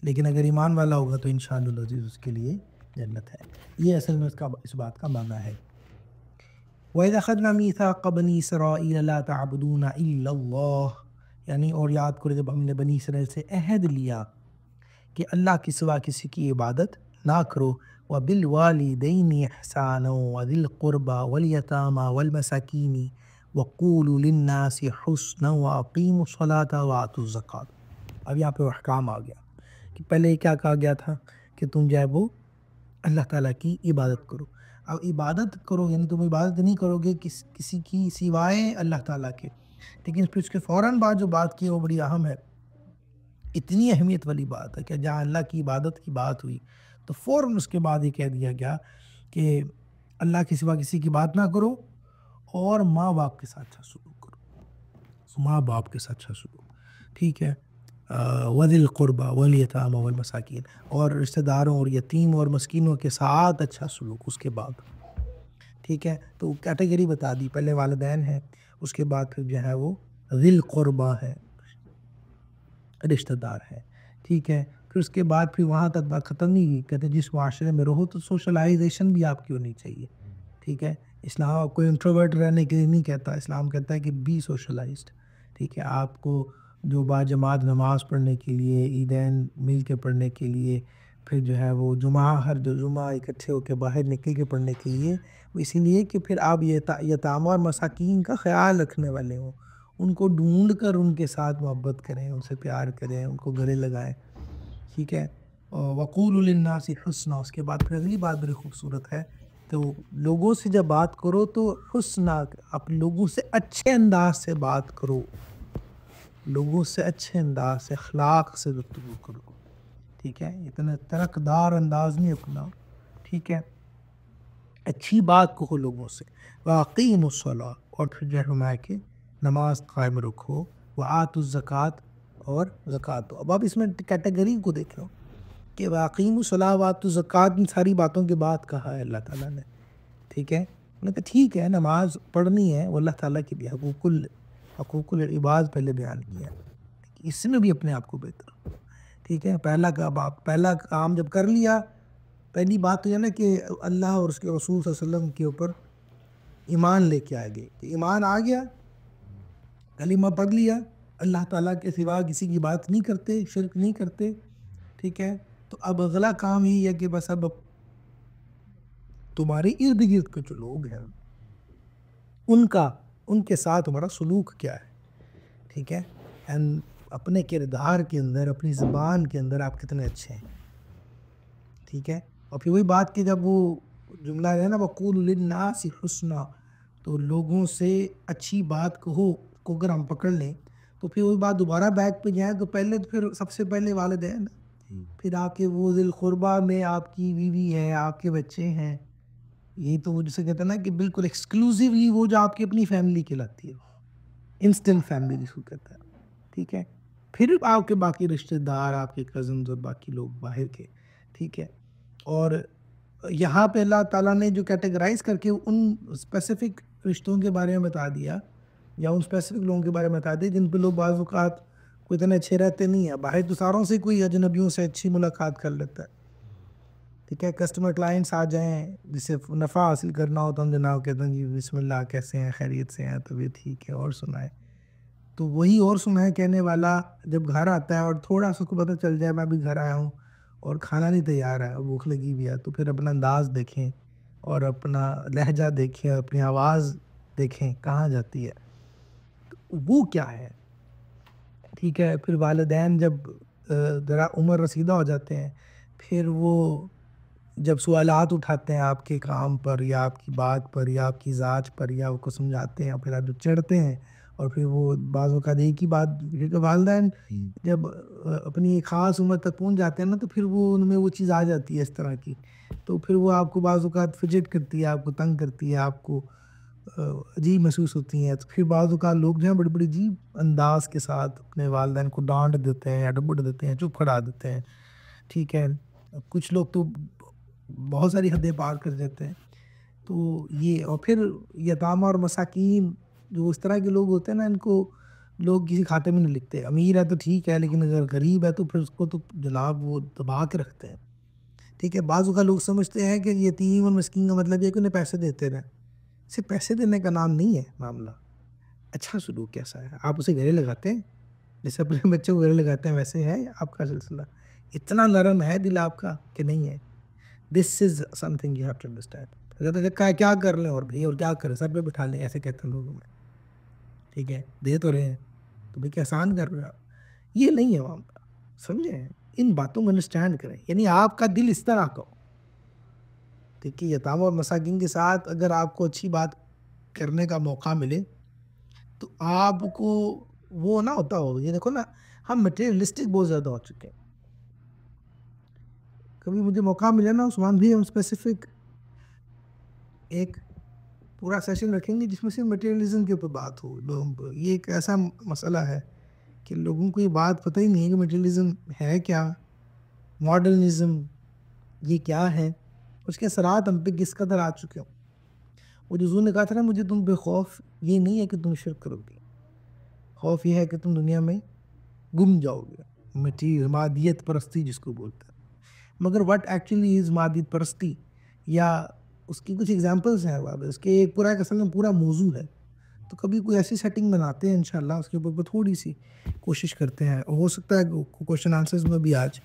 لیکن اگر ایمان والا ہوگا تو انشاءاللہ العزیز اس کے لیے جنت ہے. یہ اصل میں اس بات کا معنی ہے. وَإِذَا أَخَذْنَا مِيثَاقَ بَنِي إِسْرَائِيلَ لَا تَعْبُدُونَ إِلَّا اللَّهَ, یعنی اور یاد کرو جب ہم نے بنی اسرائیل سے عہد لیا کہ اللہ کے سوا کسی کی عبادت نہ کرو. وَبِالْوَالِدَيْنِ إِحْسَانًا وَذِي الْقُرْبَى وَالْيَتَامَى وَالْمَسَاكِينِ وَقُولُوا لِلنَّاسِ حُسْنًا وَأَقِيمُوا الصَّلَاةَ وَآتُوا الزَّكَاةَ. اب یہاں پہ احکام آ گیا کہ پہلے کیا کہا گیا تھا کہ تم جو ہے وہ اللہ تعالیٰ کی عبادت کرو. اب عبادت کرو یعنی تم عبادت نہیں کرو گے کسی کی سوائے اللہ تعالیٰ کے. لیکن پھر اس کے فوراً بعد جو بات کی وہ بڑی اہم ہے, اتنی اہمیت والی بات ہے کہ جہاں اللہ کی عبادت کی بات ہوئی تو فوراً اس کے بعد یہ کہہ دیا گیا کہ اللہ کے سوا کسی کی بات نہ کرو, اور ماں باپ کے ساتھ اچھا سلوک کرو, ماں باپ کے ساتھ اچھا سلوک, ٹھیک ہے. وَذِي الْقُرْبَى وَالْيَتَامَى وَالْمَسَاكِينِ, اور رشتہ داروں اور یتیم اور مسکینوں کے ساتھ اچھا سلوک اس کے بعد, ٹھیک ہے. تو کیٹیگری بتا دی, پہلے والدین ہیں, اس کے بعد پھر جو ہے وہ ذی القربہ ہے, رشتہ دار ہے, ٹھیک ہے. پھر اس کے بعد پھر وہاں تک بات ختم نہیں ہوئی, کہتے جس معاشرے میں رہو تو سوشلائزیشن بھی آپ کی ہونی چاہیے, ٹھیک ہے. اسلام آپ کو انٹروورٹ رہنے کے لیے نہیں کہتا, اسلام کہتا ہے کہ بی سوشلائزڈ, ٹھیک ہے. آپ کو جو باجماعت نماز پڑھنے کے لیے, عیدین مل کے پڑھنے کے لیے, پھر جو ہے وہ ہر جمعہ اکٹھے ہو کے باہر نکل کے پڑھنے کے لیے, وہ اسی لیے کہ پھر آپ یتامہ اور مساکین کا خیال رکھنے والے ہوں, ان کو ڈھونڈ کر ان کے ساتھ محبت کریں, ان سے پیار کریں, ان کو گلے لگائیں, ٹھیک ہے. وَقُولُوا لِلنَّاسِ حُسْنًا, اس کے بعد پھر اگلی بات بڑی خوبصورت ہے. تو لوگوں سے جب بات کرو تو حسنہ, آپ لوگوں سے اچھے انداز سے بات کرو, لوگوں سے اچھے انداز سے اخلاق سے گفتگو کرو, ٹھیک ہے. اتنا ترکدار انداز نہیں اپنا, ٹھیک ہے. اچھی بات کہو لوگوں سے. وَأَقِيمُوا الصَّلَاةَ, اور پھر جو ہے کہ نماز قائم رکھو. وَآتُوا الزَّكَاةَ, اور زکوٰۃ دو. اب آپ اس میں کیٹیگری کو دیکھ لو کہ واقعیم الصلاۃ وآتوا الزکوٰۃ، ان ساری باتوں کے بعد کہا ہے اللہ تعالیٰ نے. ٹھیک ہے، انہوں نے کہا ٹھیک ہے نماز پڑھنی ہے، وہ اللہ تعالیٰ کے لیے حقوق العباد پہلے بیان کیا ہے، اس میں بھی اپنے آپ کو بہتر. ٹھیک ہے، پہلا کام جب کر لیا، پہلی بات تو یہ نا کہ اللہ اور اس کے رسول صلی اللہ علیہ وسلم کے اوپر ایمان لے کے آئے گئے. کہ ایمان آ گیا، کلمہ پڑھ لیا، اللہ تعالیٰ کے سوا کسی کی بات نہیں کرتے، شرک نہیں کرتے. ٹھیک ہے، تو اب اگلا کام ہی ہے کہ بس اب تمہارے ارد گرد کے جو لوگ ہیں ان کے ساتھ ہمارا سلوک کیا ہے. ٹھیک ہے، اپنے کردار کے اندر، اپنی زبان کے اندر آپ کتنے اچھے ہیں. ٹھیک ہے، اور پھر وہی بات کہ جب وہ جملہ ہے نا وَقُولُوا لِلنَّاسِ حُسْنًا، تو لوگوں سے اچھی بات کہو کو اگر ہم پکڑ لیں تو پھر وہی بات دوبارہ بیک پہ جائیں تو پہلے تو پھر سب سے پہلے والدین، پھر آپ کے وہ ذی القربہ میں آپ کی بیوی ہے، آپ کے بچے ہیں. یہی تو وہ جسے کہتے ہیں نا کہ بالکل ایکسکلوزیولی وہ جو آپ کی اپنی فیملی کہلاتی ہے، انسٹنٹ فیملی جس کو کہتا ہے. ٹھیک ہے، پھر آپ کے باقی رشتہ دار، آپ کے کزنز اور باقی لوگ باہر کے. ٹھیک ہے، اور یہاں پہ اللہ تعالیٰ نے جو کیٹیگرائز کر کے ان اسپیسیفک رشتوں کے بارے میں بتا دیا، یا ان اسپیسیفک لوگوں کے بارے میں بتا دیا جن پہ لوگ بعض اوقات کوئی اتنے اچھے رہتے نہیں ہیں، باہر تو ساروں سے کوئی اجنبیوں سے اچھی ملاقات کر لیتا ہے. ٹھیک ہے، کسٹمر کلائنٹس آ جائیں جسے نفع حاصل کرنا ہوتا ہے، ہم جناب کہتے ہیں جی بسم اللہ کیسے ہیں، خیریت سے ہیں، طبیعت ٹھیک ہے، اور سنائے. تو وہی اور سنائے کہنے والا جب گھر آتا ہے اور تھوڑا سا کو پتہ چل جائے میں بھی گھر آیا ہوں اور کھانا نہیں تیار ہے، بھوک لگی ہوئی ہے، تو پھر اپنا انداز دیکھیں اور اپنا لہجہ دیکھیں، اپنی آواز دیکھیں کہاں جاتی ہے، تو وہ کیا ہے. ٹھیک ہے، پھر والدین جب ذرا عمر رسیدہ ہو جاتے ہیں، پھر وہ جب سوالات اٹھاتے ہیں آپ کے کام پر یا آپ کی بات پر یا آپ کی ذات پر یا وہ کو سمجھاتے ہیں، پھر آپ جب چڑھتے ہیں اور پھر وہ بعض اوقات ایک ہی بات، کیونکہ والدین جب اپنی ایک خاص عمر تک پہنچ جاتے ہیں نا تو پھر وہ ان میں وہ چیز آ جاتی ہے اس طرح کی، تو پھر وہ آپ کو بعض اوقات فجٹ کرتی ہے، آپ کو تنگ کرتی ہے، آپ کو عجیب محسوس ہوتی ہیں. تو پھر بعض اوقات لوگ جو ہیں بڑی بڑی عجیب انداز کے ساتھ اپنے والدین کو ڈانٹ دیتے ہیں یا ڈپٹ دیتے ہیں، چپ کھڑا دیتے ہیں. ٹھیک ہے، کچھ لوگ تو بہت ساری حدیں پار کر دیتے ہیں. تو یہ، اور پھر یتامہ اور مساکین جو اس طرح کے لوگ ہوتے ہیں نا، ان کو لوگ کسی کھاتے میں نہیں لکھتے. امیر ہے تو ٹھیک ہے، لیکن اگر غریب ہے تو پھر اس کو تو جناب وہ دبا کے رکھتے ہیں. ٹھیک ہے، بعض اوقات لوگ سمجھتے ہیں کہ یتیم اور مسکین کا مطلب یہ کہ انہیں پیسے دیتے رہیں. صرف پیسے دینے کا نام نہیں ہے معاملہ، اچھا سلوک کیسا ہے. آپ اسے گلے لگاتے ہیں جیسے اپنے بچے کو گلے لگاتے ہیں، ویسے ہے آپ کا سلسلہ؟ اتنا نرم ہے دل آپ کا کہ نہیں ہے؟ This is something you have to understand. کیا کر لیں اور بھائی، اور کیا کریں، سر پہ بٹھا لیں، ایسے کہتے ہیں لوگوں میں. ٹھیک ہے، دے تو رہے ہیں تو بھائی احسان کر رہے ہیں آپ. یہ نہیں ہے معاملہ، سمجھیں؟ ان باتوں کو انڈرسٹینڈ کریں. یعنی آپ کا دل اس طرح کا ہو. ٹھیک ہے، یتامہ اور مساکین کے ساتھ اگر آپ کو اچھی بات کرنے کا موقع ملے تو آپ کو وہ نہ ہوتا ہو. یہ دیکھو نا، ہم مٹیریلسٹک بہت زیادہ ہو چکے ہیں. کبھی مجھے موقع ملے نا عثمان بھی، ہم اسپیسیفک ایک پورا سیشن رکھیں گے جس میں صرف مٹیریلزم کے اوپر بات ہو. یہ ایک ایسا مسئلہ ہے کہ لوگوں کو یہ بات پتہ ہی نہیں ہے کہ مٹیریلزم ہے کیا، ماڈرنزم یہ کیا ہے، اس کے اثرات ہم پہ کس قدر آ چکے ہوں. وہ جو حضور نے کہا تھا نا، مجھے تم پہ خوف یہ نہیں ہے کہ تم شرک کرو گے، خوف یہ ہے کہ تم دنیا میں گم جاؤ گے. مادیت پرستی جس کو بولتے ہیں. مگر واٹ ایکچولی از مادیت پرستی، یا اس کی کچھ ایگزامپلس ہیں. اس کے ایک پورا ایک اصل میں پورا موضوع ہے. تو کبھی کوئی ایسی سیٹنگ بناتے ہیں انشاءاللہ، اس کے اوپر تھوڑی سی کوشش کرتے ہیں. ہو سکتا ہے کوشچن آنسرز میں بھی آج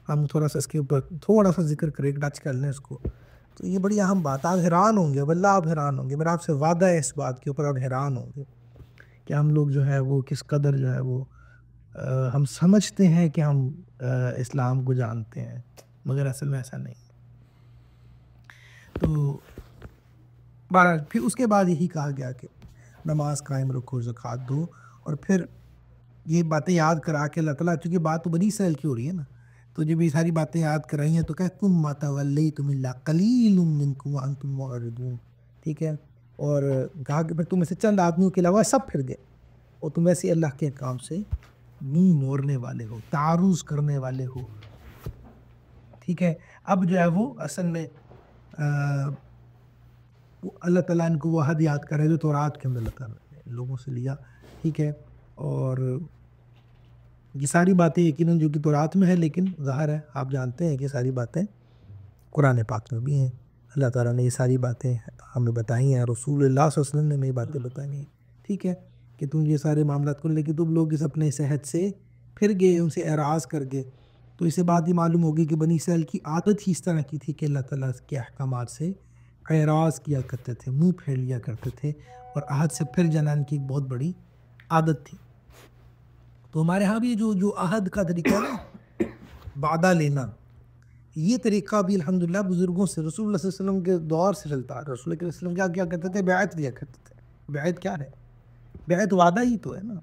ہم تھوڑا سا اس کے اوپر تھوڑا سا ذکر کریں، ٹچ کر لیں اس کو. تو یہ بڑی اہم بات، آپ حیران ہوں گے، واللہ آپ حیران ہوں گے، میرا آپ سے وعدہ ہے اس بات کے اوپر، آپ حیران ہوں گے کہ ہم لوگ جو ہے وہ کس قدر جو ہے وہ ہم سمجھتے ہیں کہ ہم اسلام کو جانتے ہیں، مگر اصل میں ایسا نہیں. تو بہرحال پھر اس کے بعد یہی کہا گیا کہ نماز قائم رکھو، زکوٰۃ دو، اور پھر یہ باتیں یاد کرا کے اللہ تعالیٰ، چونکہ بات تو بنی اسرائیل کی ہو رہی ہے نا، تو جب یہ ساری باتیں یاد کرائی ہیں تو کہ تم تولیتم الا قلیل منکم وانتم معرضون. ٹھیک ہے، اور کہا کہ پھر تم میں سے چند آدمیوں کے علاوہ سب پھر گئے اور تم ایسے اللہ کے کام سے منہ موڑنے والے ہو، تعارض کرنے والے ہو، ٹھیک ہے. اب جو ہے وہ اصل میں اللہ تعالیٰ ان کو وہ حد یاد کر رہے جو تورات کے اندر اللہ تعالیٰ نے لوگوں سے لیا، ٹھیک ہے. اور یہ ساری باتیں یقیناً جو کہ تورات میں ہے، لیکن ظاہر ہے آپ جانتے ہیں کہ ساری باتیں قرآن پاک میں بھی ہیں. اللہ تعالیٰ نے یہ ساری باتیں ہمیں بتائی ہیں، رسول اللہ صلی اللہ علیہ وسلم نے ہمیں یہ باتیں بتائی ہیں، ٹھیک ہے، کہ تم یہ سارے معاملات کرو. لیکن تم لوگ اس اپنے صحت سے پھر گئے، ان سے اعراض کر گئے. تو اسے بات یہ معلوم ہوگی کہ بنی اسرائیل کی عادت ہی اس طرح کی تھی کہ اللہ تعالیٰ کے احکامات سے اعراض کیا کرتے تھے، منہ پھیر لیا کرتے تھے، اور عہد سے پھر جانا ان کی ایک بہت بڑی عادت تھی. تو ہمارے ہاں بھی جو عہد کا طریقہ ہے نا، وعدہ لینا، یہ طریقہ بھی الحمدللہ بزرگوں سے، رسول اللہ صلی اللہ علیہ وسلم کے دور سے چلتا ہے. رسول اللہ صلی اللہ علیہ وسلم کیا کرتے تھے؟ بیعت دیا کرتے تھے. بیعت کیا ہے؟ بیعت وعدہ ہی تو ہے نا،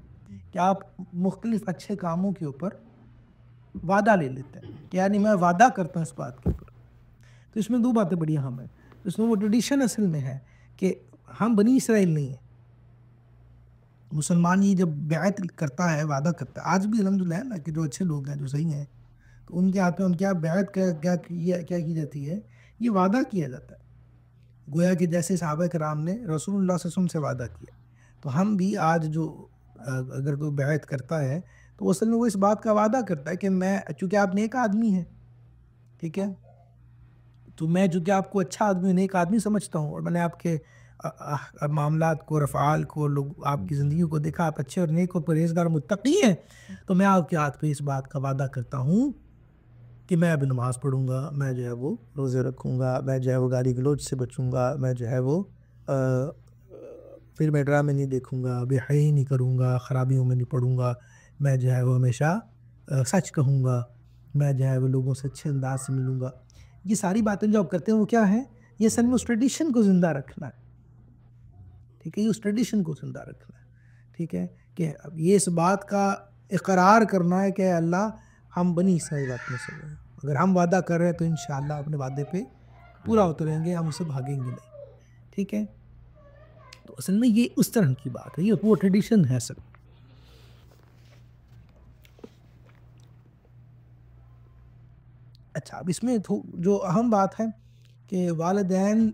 کہ آپ مختلف اچھے کاموں کے اوپر وعدہ لے لیتے ہیں، کہ یعنی میں وعدہ کرتا ہوں اس بات کے اوپر. تو اس میں دو باتیں بڑی اہم ہیں. اس میں وہ ٹریڈیشن اصل میں ہے کہ ہم بنی اسرائیل نہیں ہیں. مسلمان یہ جب بیعت کرتا ہے، وعدہ کرتا ہے، آج بھی الحمدللہ ہے نا کہ جو اچھے لوگ ہیں، جو صحیح ہیں، تو ان کے ہاتھ میں ان کیا بیعت کیا کی جاتی ہے؟ یہ وعدہ کیا جاتا ہے. گویا کہ جیسے صحابہ کرام نے رسول اللہ صلی اللہ علیہ وسلم سے وعدہ کیا، تو ہم بھی آج جو اگر کوئی بیعت کرتا ہے تو وہ اصل میں وہ اس بات کا وعدہ کرتا ہے کہ میں، چونکہ آپ نیک آدمی ہیں، ٹھیک ہے، تو میں چونکہ آپ کو اچھا آدمی، نیک آدمی سمجھتا ہوں، اور میں نے آپ کے معاملات کو، افعال کو، لوگ آپ کی زندگی کو دیکھا، آپ اچھے اور نیک اور پرہیزگار متقی ہیں، تو میں آپ کے ہاتھ پہ اس بات کا وعدہ کرتا ہوں کہ میں اب نماز پڑھوں گا، میں جو ہے وہ روزے رکھوں گا، میں جو ہے وہ گالی گلوچ سے بچوں گا، میں جو ہے وہ پھر میں ڈرامے نہیں دیکھوں گا، بے حیائی نہیں کروں گا، خرابیوں میں نہیں پڑوں گا، میں جو ہے وہ ہمیشہ سچ کہوں گا، میں جو ہے وہ لوگوں سے اچھے انداز سے ملوں گا. یہ ساری باتیں جو آپ کرتے ہیں وہ کیا ہے؟ یہ اصل میں اس ٹریڈیشن کو زندہ رکھنا ہے، ٹھیک ہے، یہ اس ٹریڈیشن کو زندہ رکھنا ہے، ٹھیک ہے، کہ یہ اس بات کا اقرار کرنا ہے کہ اللہ ہم بنی اسرائیل میں سے ہیں، اگر ہم وعدہ کر رہے ہیں تو انشاءاللہ اپنے وعدے پہ پورا اتریں گے، ہم اسے بھاگیں گے نہیں، ٹھیک ہے. تو اصل میں یہ اس طرح کی بات ہے، یہ وہ ٹریڈیشن ہے سب. اچھا، اب اس میں جو اہم بات ہے کہ والدین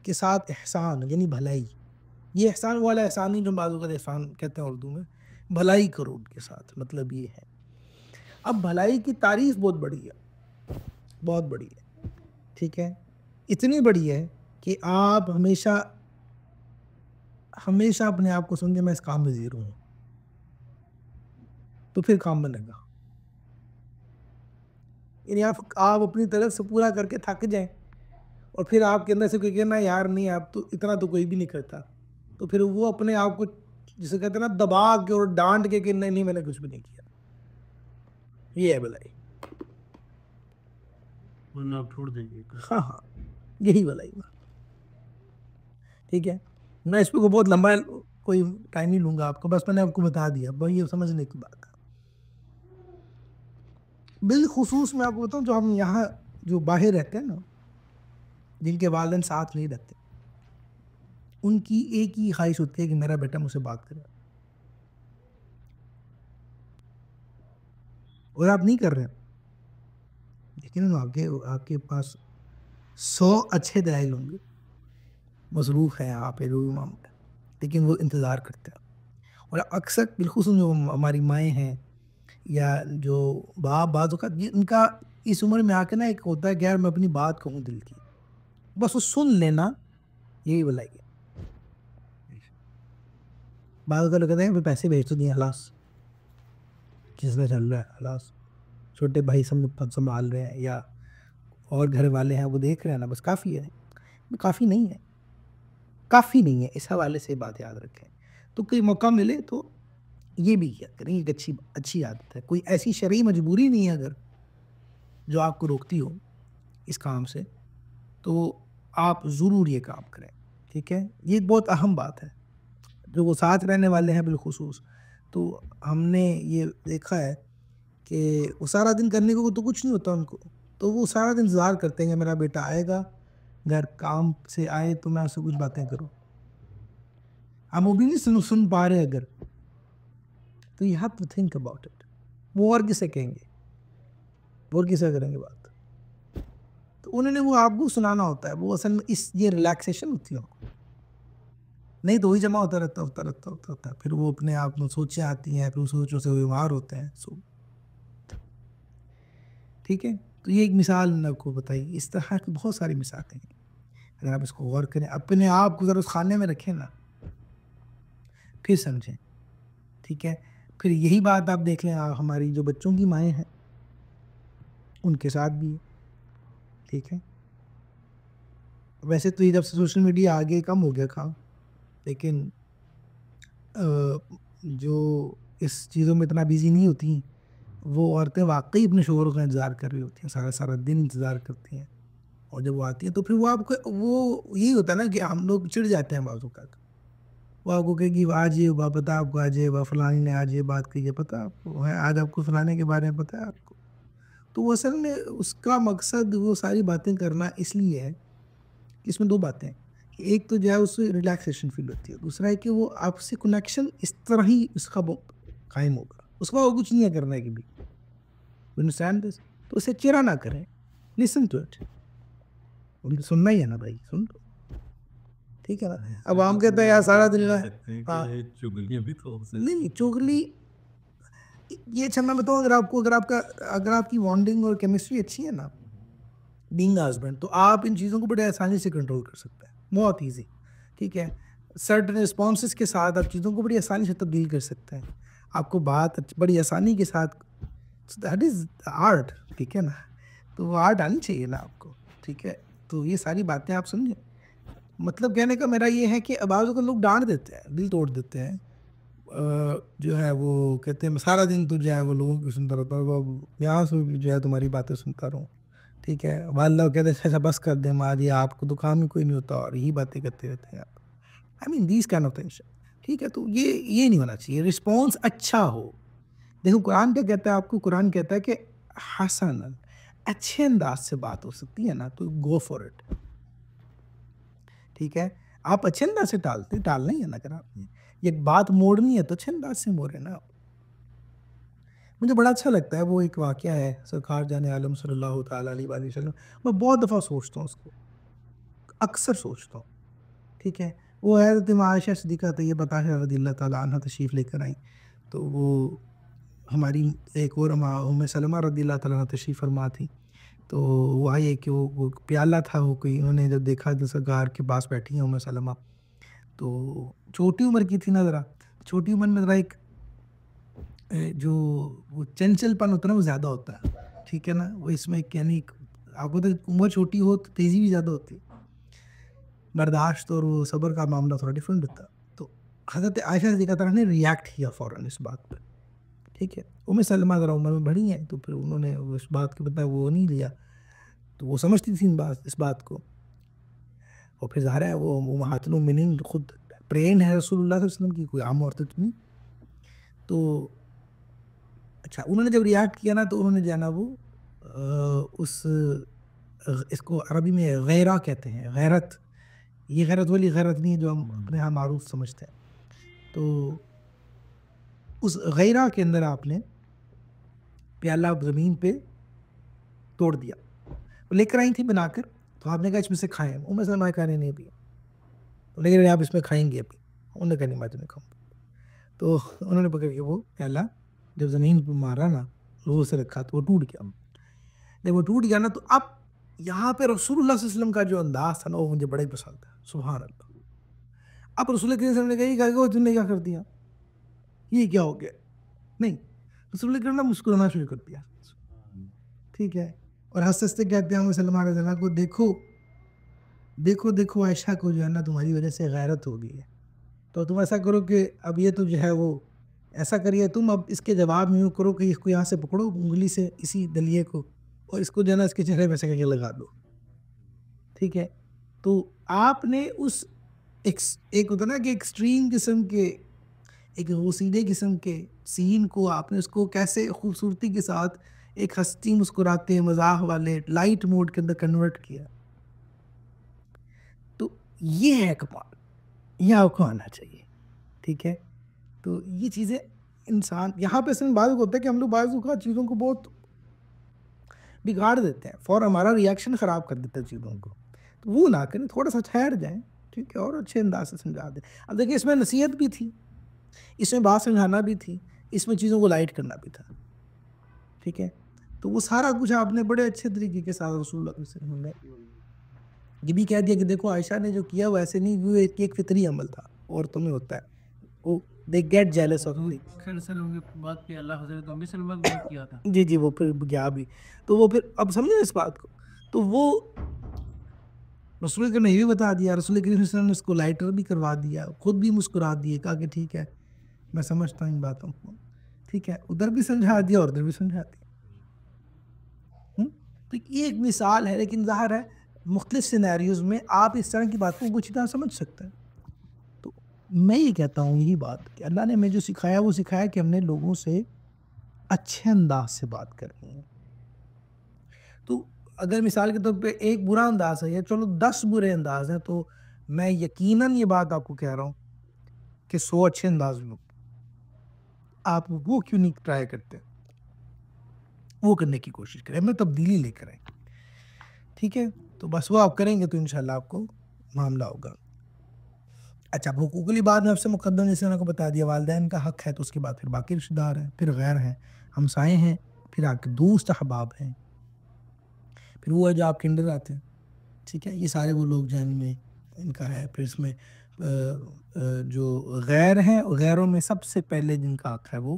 کے ساتھ احسان یعنی بھلائی، یہ احسان والا احسان نہیں جو بعض اوقات احسان کہتے ہیں اردو میں، بھلائی کرو ان کے ساتھ، مطلب یہ ہے. اب بھلائی کی تعریف بہت بڑی ہے، بہت بڑی ہے، ٹھیک ہے، اتنی بڑی ہے کہ آپ ہمیشہ اپنے آپ کو سمجھیں میں اس کام میں زیرو ہوں، تو پھر کام بنے گا. یعنی آپ اپنی طرف سے پورا کر کے تھک جائیں، اور پھر آپ کے اندر سے کوئی کہنا یار نہیں، آپ تو اتنا تو کوئی بھی نہیں کرتا، تو پھر وہ اپنے آپ کو جسے کہتے ہیں نا دبا کے اور ڈانٹ کے کہ نہیں میں نے کچھ بھی نہیں کیا. یہ ہے بھلائی، ورنہ آپ چھوڑ دیں گے. ہاں یہی بھلائی، ٹھیک ہے. میں اس پہ بہت لمبا کوئی ٹائم نہیں لوں گا آپ کو، بس میں نے آپ کو بتا دیا، بھائی یہ سمجھنے کی بات ہے. بالخصوص میں آپ کو بتاؤں جو ہم یہاں جو باہر رہتے ہیں نا، جن کے والدین ساتھ نہیں رہتے، ان کی ایک ہی خواہش ہوتی ہے کہ میرا بیٹا مجھ سے بات کرے، اور آپ نہیں کر رہے ہیں، لیکن آپ کے پاس 100 اچھے دلائل ہوں گے، مصروف ہیں آپ، لیکن وہ انتظار کرتے ہیں. اور اکثر بالخصوص جو ہماری مائیں ہیں یا جو باپ، بعض اوقات ان کا اس عمر میں آ کے نا ایک ہوتا ہے کہ یار میں اپنی بات کہوں دل کی، بس وہ سن لینا، یہی بلائی ہے. بعض اوقات کہتے ہیں پیسے بھیج تو دیے، خلاص کس طرح چل رہا ہے، خلاص چھوٹے بھائی سنبھال رہے ہیں، یا اور گھر والے ہیں وہ دیکھ رہے ہیں نا، بس کافی ہے. کافی نہیں ہے، کافی نہیں ہے، اس حوالے سے بات یاد رکھیں. تو کوئی موقع ملے تو یہ بھی کیا کریں، ایک اچھی عادت ہے. کوئی ایسی شرعی مجبوری نہیں ہے اگر جو آپ کو روکتی ہو اس کام سے، تو آپ ضرور یہ کام کریں، ٹھیک ہے. یہ بہت اہم بات ہے. جو وہ ساتھ رہنے والے ہیں بالخصوص، تو ہم نے یہ دیکھا ہے کہ وہ سارا دن کرنے کو تو کچھ نہیں ہوتا ان کو، تو وہ سارا دن انتظار کرتے ہیں کہ میرا بیٹا آئے گا گھر کام سے آئے تو میں اس سے کچھ باتیں کروں. ہم وہ بھی نہیں سن پا رہے، اگر تو you have to think about it. وہ اور کسے کہیں گے, اور کسے کریں گے بات؟ تو انہوں نے وہ آپ کو سنانا ہوتا ہے, وہ اصل میں یہ ریلیکسیشن ہوتی ہے. نہیں تو وہی جمع ہوتا رہتا, پھر وہ اپنے آپ میں سوچیں آتی ہیں, پھر سوچوں سے وہ بیمار ہوتے ہیں. ٹھیک ہے, تو یہ ایک مثال میں نے آپ کو بتائی. اس طرح کی بہت ساری مثالیں ہیں, اگر آپ اس کو غور کریں, اپنے آپ کو ذرا اس خانے میں رکھیں نا, پھر سمجھیں. ٹھیک ہے, پھر یہی بات آپ دیکھ لیں ہماری جو بچوں کی مائیں ہیں ان کے ساتھ بھی ہے. ٹھیک ہے, ویسے تو یہ جب سے سوشل میڈیا آگے کم ہو گیا تھا, لیکن جو اس چیزوں میں اتنا بیزی نہیں ہوتی ہیں وہ عورتیں واقعی اپنے شوہروں کا انتظار کر رہی ہوتی ہیں, سارا سارا دن انتظار کرتی ہیں, اور جب وہ آتی ہیں تو پھر وہ آپ کو وہ یہی ہوتا ہے نا کہ ہم لوگ چڑ جاتے ہیں بعض اوقات. وہ آپ کو کہے گی آج یہ ہوا, پتہ آپ کو آج یہ ہوا, فلانی نے آج یہ بات کہی ہے, پتہ آپ کو ہے, آج آپ کو فلانے کے بارے میں پتہ ہے آپ کو. تو وہ اصل میں اس کا مقصد وہ ساری باتیں کرنا اس لیے ہے کہ اس میں دو باتیں ہیں. ایک تو جو ہے اس سے ریلیکسیشن فیل ہوتی ہے, دوسرا ہے کہ وہ آپ سے کنیکشن اس طرح ہی اس کا قائم ہوگا, اس کا وہ کچھ نہیں ہے کرنا ہے کہ بھی انڈرسٹینڈ دس. تو اسے چرا نہ کریں, لسن ٹو اٹ, سننا ہی ہے نا بھائی, سن لو. ٹھیک ہے نا. اب ہم کہتے ہیں یار سارا دن نہیں چغلی, یہ اچھا میں بتاؤں, اگر آپ کی بانڈنگ اور کیمسٹری اچھی ہے نا بینگ ہسبینڈ, تو آپ ان چیزوں کو بڑے آسانی سے کنٹرول کر سکتے ہیں, بہت ایزی. ٹھیک ہے, سرٹن رسپانسز کے ساتھ آپ چیزوں کو بڑی آسانی سے تبدیل کر سکتے ہیں, آپ کو بات بڑی آسانی کے ساتھ, دیٹ از آرٹ. ٹھیک ہے نا, تو وہ آرٹ آنی چاہیے نا آپ کو. ٹھیک ہے, تو یہ ساری باتیں آپ سمجھیں. مطلب کہنے کا میرا یہ ہے کہ بعض کو لوگ ڈانٹ دیتے ہیں, دل توڑ دیتے ہیں, جو ہے وہ کہتے ہیں سارا دن تو جو ہے وہ لوگوں کی سنتا رہتا ہوں, یہاں سے بھی جو ہے تمہاری باتیں سنتا رہوں. ٹھیک ہے, واللہ کہتے ہیں ایسا بس کر دیں ماں جی, آپ کو تو کام ہی کوئی نہیں ہوتا اور یہی باتیں کرتے رہتے ہیں آپ. I mean these kind of things. ٹھیک ہے, تو یہ نہیں ہونا چاہیے. رسپانس اچھا ہو. دیکھو قرآن کیا کہتا ہے آپ کو, قرآن کہتا ہے کہ حسن اچھے انداز سے بات ہو سکتی ہے نا, تو گو فار اٹ. ٹھیک ہے, آپ اچھے انداز سے ٹالنا ہی ہے نا. اگر آپ نے یہ بات موڑنی ہے تو اچھے انداز سے موڑے نا. مجھے بڑا اچھا لگتا ہے وہ ایک واقعہ ہے سرکار جان عالم صلی اللہ تعالیٰ علیہ وآلہ وسلم, میں بہت دفعہ سوچتا ہوں اس کو, اکثر سوچتا ہوں. ٹھیک ہے, وہ حضرت عائشہ صدیقہ طیبہ طاہرہ رضی اللہ تعالیٰ عنہ تشریف لے کر آئیں, تو وہ ہماری ایک اور ام سلمہ رضی اللہ تعالیٰ عنہ تشریف فرما تھی. تو وہ آئے کہ وہ پیالہ تھا, وہ کوئی انہوں نے جب دیکھا تو سرکار کے پاس بیٹھی ہیں ام سلمہ, تو چھوٹی عمر کی تھی نا, ذرا چھوٹی عمر میں ذرا ایک جو وہ چنچل پن ہوتا ہے نا وہ زیادہ ہوتا ہے. ٹھیک ہے نا, وہ اس میں یعنی آپ کو تو عمر چھوٹی ہو تو تیزی بھی زیادہ ہوتی ہے, برداشت اور وہ صبر کا معاملہ تھوڑا ڈفرینٹ ہوتا ہے. تو حضرت عائشہ صدیقہ طرح نے ریاکٹ کیا فوراً اس بات پہ. ٹھیک ہے, ام سلمہ ذرا عمر میں بڑی ہیں, تو پھر انہوں نے اس بات کے بتا وہ نہیں لیا, تو وہ سمجھتی تھی اس بات کو. اور پھر ظاہر ہے وہ امہات المؤمنین خود پرین ہے رسول اللہ صلی اللہ علیہ وسلم کی, کوئی عام عورت نہیں. تو اچھا انہوں نے جب ریاکٹ کیا نا, تو انہوں نے جو ہے نا وہ اس کو عربی میں غیرہ کہتے ہیں, غیرت. یہ غیرت والی غیرت نہیں ہے جو ہم اپنے یہاں معروف سمجھتے ہیں. تو اس غیرہ کے اندر آپ نے پیالہ زمین پہ توڑ دیا, وہ لے کر آئی تھی بنا کر, تو آپ نے کہا اس میں سے کھائیں. ام سلمہ کہنے نہیں پیا, تو لیکن آپ اس میں کھائیں گے ابھی. انہوں نے کہا نہیں میں تو نہیں کھاؤں. تو انہوں نے پکڑ کے وہ پیالہ جب زمین پہ مارا نا, لوہے سے رکھا, تو وہ ٹوٹ گیا. جب وہ ٹوٹ گیا نا, تو اب یہاں پہ رسول اللہ صلی اللہ علیہ وسلم کا جو انداز تھا نا وہ مجھے بڑا ہی پسند ہے. سبحان اللہ. اب رسول اللہ صلی اللہ علیہ وسلم نے کہا تم نے کیا کر دیا, یہ کیا ہو گیا؟ نہیں, رسول اللہ نے مسکرانا شروع کر دیا. ٹھیک ہے, اور ہنستے ہنستے کہتے ہیں سلمہ رضی اللہ کو, دیکھو عائشہ کو جو ہے نا تمہاری وجہ سے غیرت ہو گئی ہے, تو تم ایسا کرو کہ اب یہ تو جو ہے وہ ایسا کریے تم, اب اس کے جواب میں یوں کرو کہ اس کو یہاں سے پکڑو انگلی سے اسی دلیے کو, اور اس کو جو ہے نا اس کے چہرے میں سے کہ لگا دو. ٹھیک ہے, تو آپ نے اس ایک ہوتا نا کہ ایکسٹریم قسم کے, ایک غصیدے قسم کے سین کو آپ نے اس کو کیسے خوبصورتی کے ساتھ ایک ہستی مسکراتے مزاح والے لائٹ موڈ کے اندر کنورٹ کیا. تو یہ ہے کمال, یہ آپ کو آنا چاہیے. ٹھیک ہے, تو یہ چیزیں انسان یہاں پہ اصل میں بعض ہوتا ہے کہ ہم لوگ بعض اوقات چیزوں کو بہت بگاڑ دیتے ہیں، فور ہمارا ریاکشن خراب کر دیتا ہے چیزوں کو، تو وہ نہ کریں، تھوڑا سا ٹھہر جائیں، ٹھیک ہے، اور اچھے انداز سے سمجھا دیں. اب دیکھیں اس میں نصیحت بھی تھی، اس میں بات سمجھانا بھی تھی، اس میں چیزوں کو لائٹ کرنا بھی تھا، ٹھیک ہے. تو وہ سارا کچھ آپ نے بڑے اچھے طریقے کے ساتھ رسول اللہ صلی اللہ علیہ وسلم نے یہ بھی کہہ دیا کہ دیکھو عائشہ نے جو کیا وہ ایسے نہیں، وہ ایک فطری عمل تھا، عورتوں میں ہوتا ہے، وہ they get jealous of thing. خیر وسلم کی بات پہ اللہ حضرت ام سلمہ کو بات کیا تھا. جی وہ پھر گیا بھی، تو وہ پھر اب سمجھیں اس بات کو، تو وہ رسول کریم نے یہ بھی بتا دیا، رسول کریم صلی اللہ علیہ وسلم نے اس کو لائٹر بھی کروا دیا، خود بھی مسکرا دیے، کہا کہ ٹھیک ہے میں سمجھتا ہوں ان باتوں کو، ٹھیک ہے، ادھر بھی سمجھا دیا اور ادھر بھی سمجھا دیا. تو یہ ایک مثال ہے، لیکن ظاہر ہے مختلف سینیریوز میں آپ اس طرح کی باتوں کو اچھی طرح سمجھ سکتے ہیں. تو میں یہ کہتا ہوں یہی بات کہ اللہ نے ہمیں جو سکھایا وہ سکھایا کہ ہم نے لوگوں سے اچھے انداز سے بات کرنی ہے. تو اگر مثال کے طور پہ ایک برا انداز ہے یا چلو 10 برے انداز ہیں، تو میں یقیناً یہ بات آپ کو کہہ رہا ہوں کہ 100 اچھے انداز میں آپ وہ کیوں نہیں ٹرائی کرتے، وہ کرنے کی کوشش کریں، میں تبدیلی لے کر آئیں، ٹھیک ہے. تو بس وہ آپ کریں گے تو انشاءاللہ آپ کو معاملہ ہوگا. اچھا حقوق العباد میں آپ سے مقدم جیسے میں نے کو بتا دیا، والدین کا حق ہے، تو اس کے بعد پھر باقی رشتہ دار ہیں، پھر غیر ہیں، ہمسائے ہیں، پھر آپ کے دوست احباب ہیں، پھر وہ ہے جو آپ کے اندر آتے ہیں، ٹھیک ہے. یہ سارے وہ لوگ جو میں ان کا ہے. پھر اس میں جو غیر ہیں، غیروں میں سب سے پہلے جن کا حق ہے وہ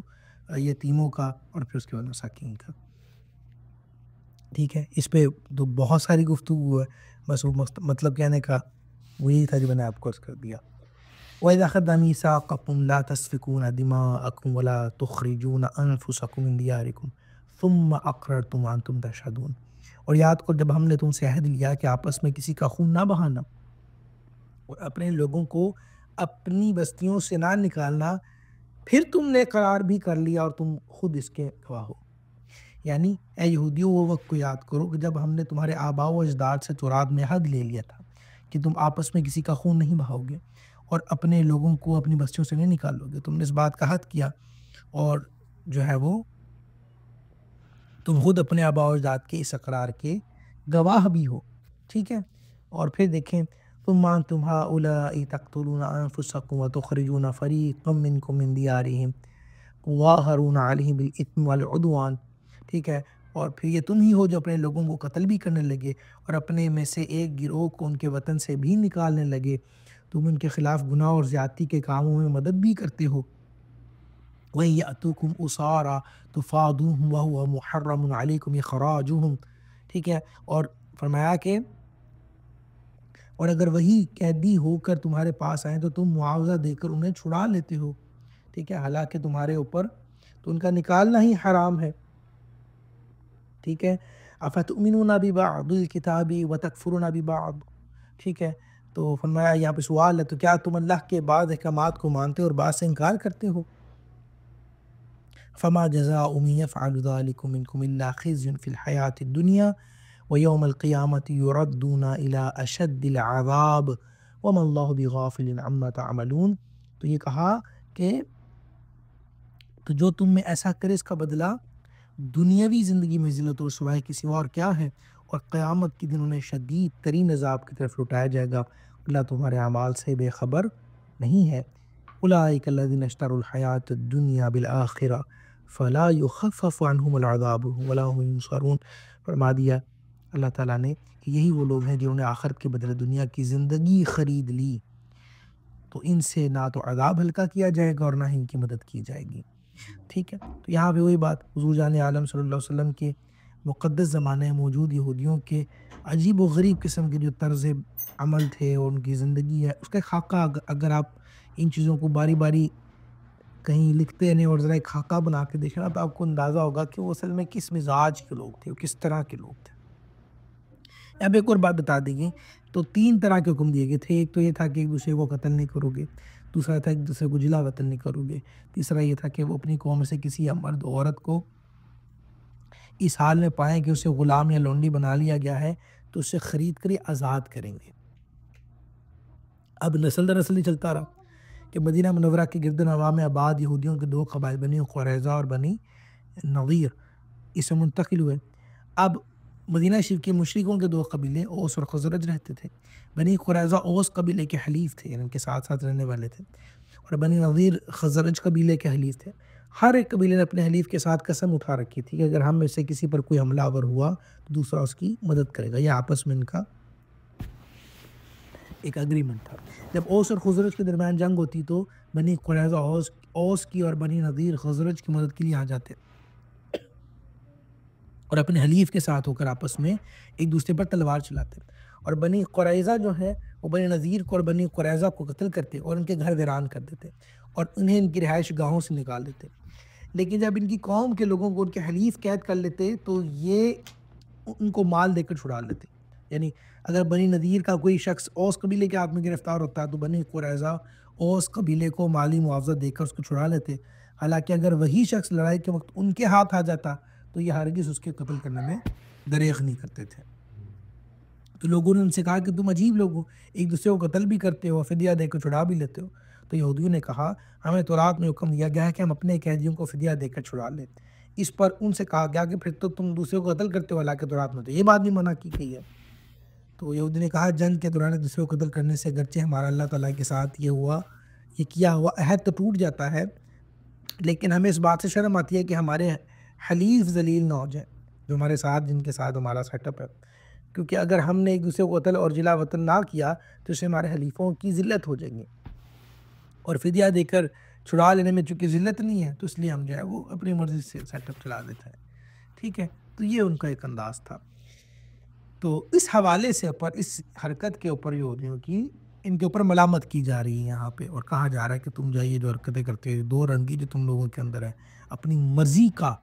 یتیموں کا، اور پھر اس کے بعد مساکین کا، ٹھیک ہے. اس پہ تو بہت ساری گفتگو ہے، بس وہ مطلب کہنے کا وہ یہی تھا جو میں نے آپ کو عرض کر دیا. وَإِذَا أَخَذْنَا مِيثَاقَكُمْ لَا تَسْفِكُونَ دِمَاءَكُمْ وَلَا تُخْرِجُونَ أَنفُسَكُم مِّن دِيَارِكُمْ ثُمَّ أَقْرَرْتُمْ وَأَنتُمْ تَشْهَدُونَ. اور یاد کرو جب ہم نے تم سے عہد لیا کہ آپس میں کسی کا خون نہ بہانا اور اپنے لوگوں کو اپنی بستیوں سے نہ نکالنا، پھر تم نے قرار بھی کر لیا اور تم خود اس کے گواہ ہو. یعنی اے یہودیوں وہ وقت کو یاد کرو کہ جب ہم نے تمہارے آباء و اجداد سے تورات میں عہد لے لیا تھا کہ تم آپس میں کسی کا خون نہیں بہاؤ گے اور اپنے لوگوں کو اپنی بستیوں سے نہیں نکالو گے. تم نے اس بات کا عہد کیا اور جو ہے وہ تم خود اپنے آباء و اجداد کے اس اقرار کے گواہ بھی ہو، ٹھیک ہے. اور پھر دیکھیں ثم انتم هؤلاء تقتلون انفسكم وتخرجون فريقا منكم من ديارهم وظاهرون عليهم بالاثم والعدوان، ٹھیک ہے. اور پھر یہ تم ہی ہو جو اپنے لوگوں کو قتل بھی کرنے لگے اور اپنے میں سے ایک گروہ کو ان کے وطن سے بھی نکالنے لگے. تم ان کے خلاف گناہ اور زیادتی کے کاموں میں مدد بھی کرتے ہو. وَإِن يَأْتُوكُمْ أُسَارَىٰ تُفَادُوهُمْ وَهُوَ مُحَرَّمٌ عَلَيْكُمْ إِخْرَاجُهُمْ، ٹھیک ہے. اور فرمایا کہ اور اگر وہی قیدی ہو کر تمہارے پاس آئیں تو تم معاوضہ دے کر انہیں چھڑا لیتے ہو، ٹھیک ہے، حالانکہ تمہارے اوپر تو ان کا نکالنا ہی حرام ہے، ٹھیک ہے. أَفَتُؤْمِنُونَ بِبَعْضِ الْكِتَابِ وَتَكْفُرُونَ بِبَعْضٍ، ٹھیک ہے. تو فرمایا یہاں پہ سوال ہے تو کیا تم اللہ کے بعض احکامات کو مانتے اور بعض سے انکار کرتے ہو؟ فَمَا جَزَاءُ مَن يَفْعَلُ ذَلِكُم مِّنكُمْ إِلَّا خِزْيٌ فِي الْحَيَاةِ الدُّنْيَا وَيَوْمَ الْقِيَامَةِ يُرَدُّونَ إِلَىٰ أَشَدِّ الْعَذَابِ وَمَا اللَّهُ بِغَافِلٍ عَمَّا تَعْمَلُونَ. تو یہ کہا کہ تو جو تم میں ایسا کرے اس کا بدلہ دنیاوی زندگی میں ذلت و رسوائی کے سوا اور کیا ہے، اور قیامت کے دن انہیں شدید ترین عذاب کی طرف لوٹایا جائے گا. اللہ تمہارے اعمال سے بے خبر نہیں ہے. أولئك الذين اشتروا الحياة الدنيا بالآخرة فلا يخفف عنهم العذاب ولا هم ينصرون. فرما دیا اللہ تعالیٰ نے کہ یہی وہ لوگ ہیں جنہوں نے آخرت کے بدلے دنیا کی زندگی خرید لی، تو ان سے نہ تو عذاب ہلکا کیا جائے گا اور نہ ہی ان کی مدد کی جائے گی، ٹھیک ہے. تو یہاں پہ وہی بات حضور جان عالم صلی اللہ علیہ وسلم کے مقدس زمانے میں موجود یہودیوں کے عجیب و غریب قسم کے جو طرز عمل تھے اور ان کی زندگی ہے اس کا خاکہ اگر آپ ان چیزوں کو باری باری کہیں لکھتے نہیں اور ذرا ایک خاکہ بنا کے دیکھنا تو آپ کو اندازہ ہوگا کہ وہ اصل میں کس مزاج کے لوگ تھے، کس طرح کے لوگ تھے. اب ایک اور بات بتا دی گئی تو 3 طرح کے حکم دیے گئے تھے. ایک تو یہ تھا کہ ایک دوسرے کو قتل نہیں کرو گے، دوسرا تھا ایک دوسرے کو جلا وطن نہیں کرو گے، تیسرا یہ تھا کہ وہ اپنی قوم سے کسی مرد عورت کو اس حال میں پائیں کہ اسے غلام یا لونڈی بنا لیا گیا ہے تو اسے خرید کر آزاد کریں گے. اب نسل در نسل ہی چلتا رہا کہ مدینہ منورہ کے گرد و نواح میں آباد یہودیوں کے 2 قبائل بنی قریظہ اور بنی نضیر اس سے منتقل ہوئے۔ اب مدینہ شریف کے مشرکوں کے 2 قبیلے اوس اور خزرج رہتے تھے۔ بنی قریظہ اوس قبیلے کے حلیف تھے، یعنی ان کے ساتھ ساتھ رہنے والے تھے، اور بنی نضیر خزرج قبیلے کے حلیف تھے۔ ہر ایک قبیلے نے اپنے حلیف کے ساتھ قسم اٹھا رکھی تھی کہ اگر ہم میں سے کسی پر کوئی حملہ آور ہوا تو دوسرا اس کی مدد کرے گا۔ یہ آپس میں ان کا ایک اگریمنٹ تھا۔ جب اوس اور خزرج کے درمیان جنگ ہوتی تو بنی قریظہ اوس کی اور بنی نضیر خزرج کی مدد کے لیے آ جاتے اور اپنے حلیف کے ساتھ ہو کر آپس میں ایک دوسرے پر تلوار چلاتے، اور بنی قریظہ جو ہے وہ بنی نضیر کو اور بنی قریظہ کو قتل کرتے اور ان کے گھر ویران کر دیتے اور انہیں ان کی رہائش گاہوں سے نکال دیتے۔ لیکن جب ان کی قوم کے لوگوں کو ان کے حلیف قید کر لیتے تو یہ ان کو مال دے کر چھڑا لیتے۔ یعنی اگر بنی نضیر کا کوئی شخص اوس قبیلے کے ہاتھ میں گرفتار ہوتا ہے تو بنی قریظہ اوس قبیلے کو مالی معاوضہ دے کر اس کو چھڑا لیتے، حالانکہ اگر وہی شخص لڑائی کے وقت ان کے ہاتھ آ جاتا تو یہ ہرگز اس کے قتل کرنے میں دریغ نہیں کرتے تھے۔ تو لوگوں نے ان سے کہا کہ تم عجیب لوگ ہو، ایک دوسرے کو قتل بھی کرتے ہو، فدیہ دے کر چھڑا بھی لیتے ہو۔ تو یہودیوں نے کہا ہمیں تورات میں حکم دیا گیا ہے کہ ہم اپنے قیدیوں کو فدیہ دے کر چھڑا لیں۔ اس پر ان سے کہا گیا کہ پھر تو تم دوسرے کو قتل کرتے ہو، حالانکہ تورات میں تو یہ بات بھی منع کی گئی ہے۔ تو یہودی نے کہا جنگ کے دوران دوسرے کو قتل کرنے سے اگرچہ ہمارا اللہ تعالیٰ کے ساتھ یہ کیا ہوا عہد تو ٹوٹ جاتا ہے، لیکن ہمیں اس بات سے شرم آتی ہے کہ ہمارے حلیف ذلیل نہ ہو جائیں جو ہمارے ساتھ، جن کے ساتھ ہمارا سیٹ اپ ہے، کیونکہ اگر ہم نے ایک دوسرے کو قتل اور جلا وطن نہ کیا تو اس سے ہمارے حلیفوں کی ذلت ہو جائیں گی، اور فدیہ دے کر چھڑا لینے میں چونکہ ذلت نہیں ہے تو اس لیے ہم جو ہے وہ اپنی مرضی سے سیٹ اپ چلا دیتا ہے۔ ٹھیک ہے، تو یہ ان کا ایک انداز تھا۔ تو اس حوالے سے اس حرکت کے اوپر یہودیوں کی ان کے اوپر ملامت کی جا رہی ہے یہاں پہ، اور کہا جا رہا ہے کہ تم جو یہ جو حرکتیں کرتے ہو، 2 رنگی جو تم لوگوں کے اندر ہے، اپنی مرضی کا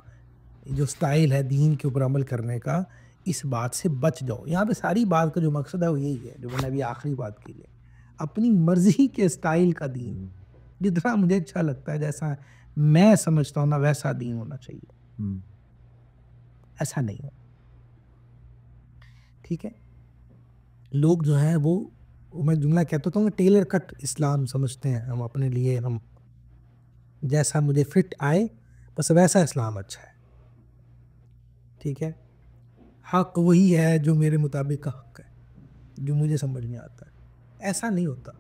جو سٹائل ہے دین کے اوپر عمل کرنے کا، اس بات سے بچ جاؤ۔ یہاں پہ ساری بات کا جو مقصد ہے وہ یہی ہے جو میں نے ابھی آخری بات کی ہے، اپنی مرضی کے سٹائل کا دین، جتنا مجھے اچھا لگتا ہے، جیسا میں سمجھتا ہوں نا ویسا دین ہونا چاہیے، ایسا نہیں ہے۔ ٹھیک ہے، لوگ جو ہیں وہ میں جملہ کہتا ہوں کہ ٹیلر کٹ اسلام سمجھتے ہیں ہم اپنے لیے، ہم جیسا مجھے فٹ آئے بس ویسا اسلام اچھا ہے۔ ٹھیک ہے، حق وہی ہے جو میرے مطابق کا حق ہے، جو مجھے سمجھ میں آتا ہے، ایسا نہیں ہوتا۔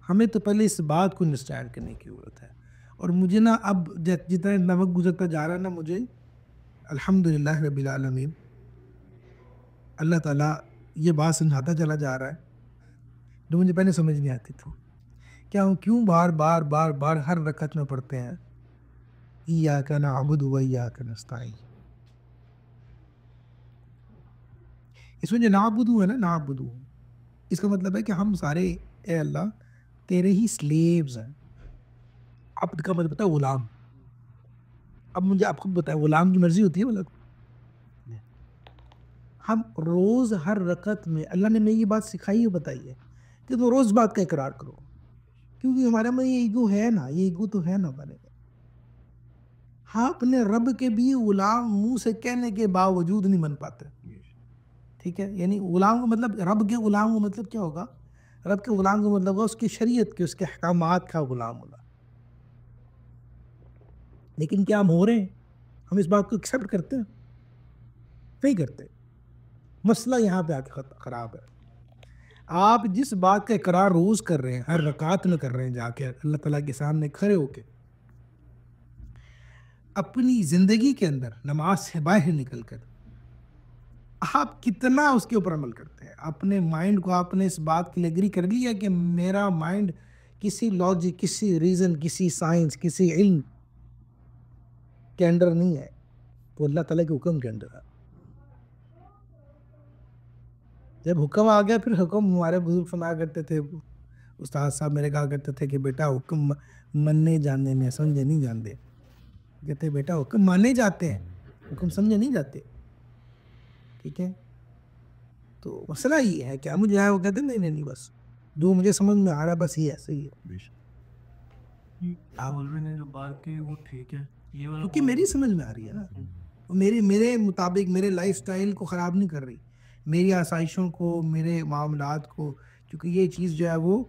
ہمیں تو پہلے اس بات کو انڈرسٹینڈ کرنے کی ضرورت ہے، اور مجھے نا اب جتنا وقت گزرتا جا رہا ہے نا، مجھے الحمدللہ رب العالمین اللہ تعالیٰ یہ بات سمجھاتا چلا جا رہا ہے جو مجھے پہلے سمجھ نہیں آتی تھی، کیوں بار بار ہر رکعت میں پڑھتے ہیں ایاک نعبد و ایاک نستعین۔ اس میں جو نعبدو ہے نا، نعبدو اس کا مطلب ہے کہ ہم سارے اے اللہ تیرے ہی سلیوز ہیں۔ عبد کا مطلب ہے غلام۔ اب مجھے آپ خود بتائیں غلام کی مرضی ہوتی ہے بولے؟ ہم روز ہر رکعت میں اللہ نے یہ بات سکھائی ہے، بتائی ہے کہ تو روز بات کا اقرار کرو، کیونکہ ہمارے میں یہ ایگو ہے نا، یہ ایگو تو ہے نا ہمارے میں۔ ہاں اپنے رب کے بھی غلام منہ سے کہنے کے باوجود نہیں بن پاتے۔ ٹھیک ہے، یعنی غلام کا مطلب، رب کے غلام کا مطلب کیا ہوگا؟ رب کے غلام کا مطلب ہوگا اس کی شریعت کے، اس کے احکامات کا غلام ہوگا۔ لیکن کیا ہم ہو رہے ہیں؟ ہم اس بات کو ایکسیپٹ کرتے ہیں؟ نہیں کرتے۔ مسئلہ یہاں پہ آ کے خراب ہے۔ آپ جس بات کا اقرار روز کر رہے ہیں، ہر رکعت میں کر رہے ہیں، جا کے اللہ تعالیٰ کے سامنے کھڑے ہو کے، اپنی زندگی کے اندر نماز سے باہر نکل کر آپ کتنا اس کے اوپر عمل کرتے ہیں؟ اپنے مائنڈ کو آپ نے اس بات کے لیے اگری کر لیا کہ میرا مائنڈ کسی لاجک، کسی ریزن، کسی سائنس، کسی علم کے اندر نہیں ہے، تو اللہ تعالیٰ کے حکم کے اندر ہے۔ جب حکم آ گیا، پھر حکم ہمارے بزرگ فرمایا کرتے تھے، استاد صاحب میرے کہا کرتے تھے کہ بیٹا حکم مننے جاننے میں سمجھے نہیں جانتے، کہتے بیٹا حکم مانے جاتے ہیں، حکم سمجھے نہیں جاتے۔ ٹھیک ہے، تو مسئلہ یہ ہے کہ مجھے آیا وہ کہتے ہیں نہیں بس جو مجھے سمجھ میں آ رہا ہے بس یہ ایسے ہی ہے، آپ نے جو بات کی وہ ٹھیک ہے، کیونکہ میری سمجھ میں آ رہی ہے نا، میرے مطابق میرے لائف سٹائل کو خراب نہیں کر رہی، میری آسائشوں کو، میرے معاملات کو، کیونکہ یہ چیز جو ہے وہ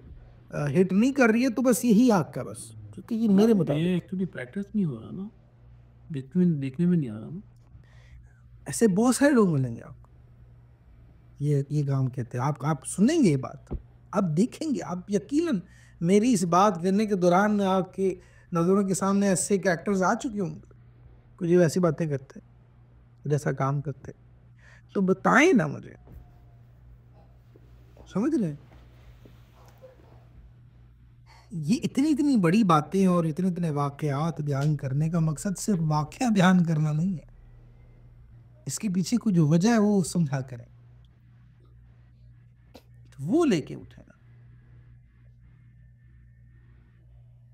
ہٹ نہیں کر رہی ہے تو بس یہی آگ کا بس، کیونکہ یہ میرے مطابق یہ ایکچولی پریکٹس نہیں ہو رہا نا، دیکھنے میں نہیں آ رہا نا. ایسے بہت سارے لوگ ملیں گے آپ کو یہ کام کہتے ہیں. آپ سنیں گے یہ بات، آپ دیکھیں گے، آپ یقیناً میری اس بات کرنے کے دوران آپ کے نظروں کے سامنے ایسے کریکٹرز آ چکے ہوں گے کچھ ویسی باتیں کرتے جیسا کام کرتے. تو بتائیں نا مجھے، سمجھ رہے ہیں؟ یہ اتنی بڑی باتیں اور اتنے واقعات بیان کرنے کا مقصد صرف واقعہ بیان کرنا نہیں ہے، اس کے پیچھے کوئی جو وجہ ہے وہ سمجھا کریں، وہ لے کے اٹھے نا.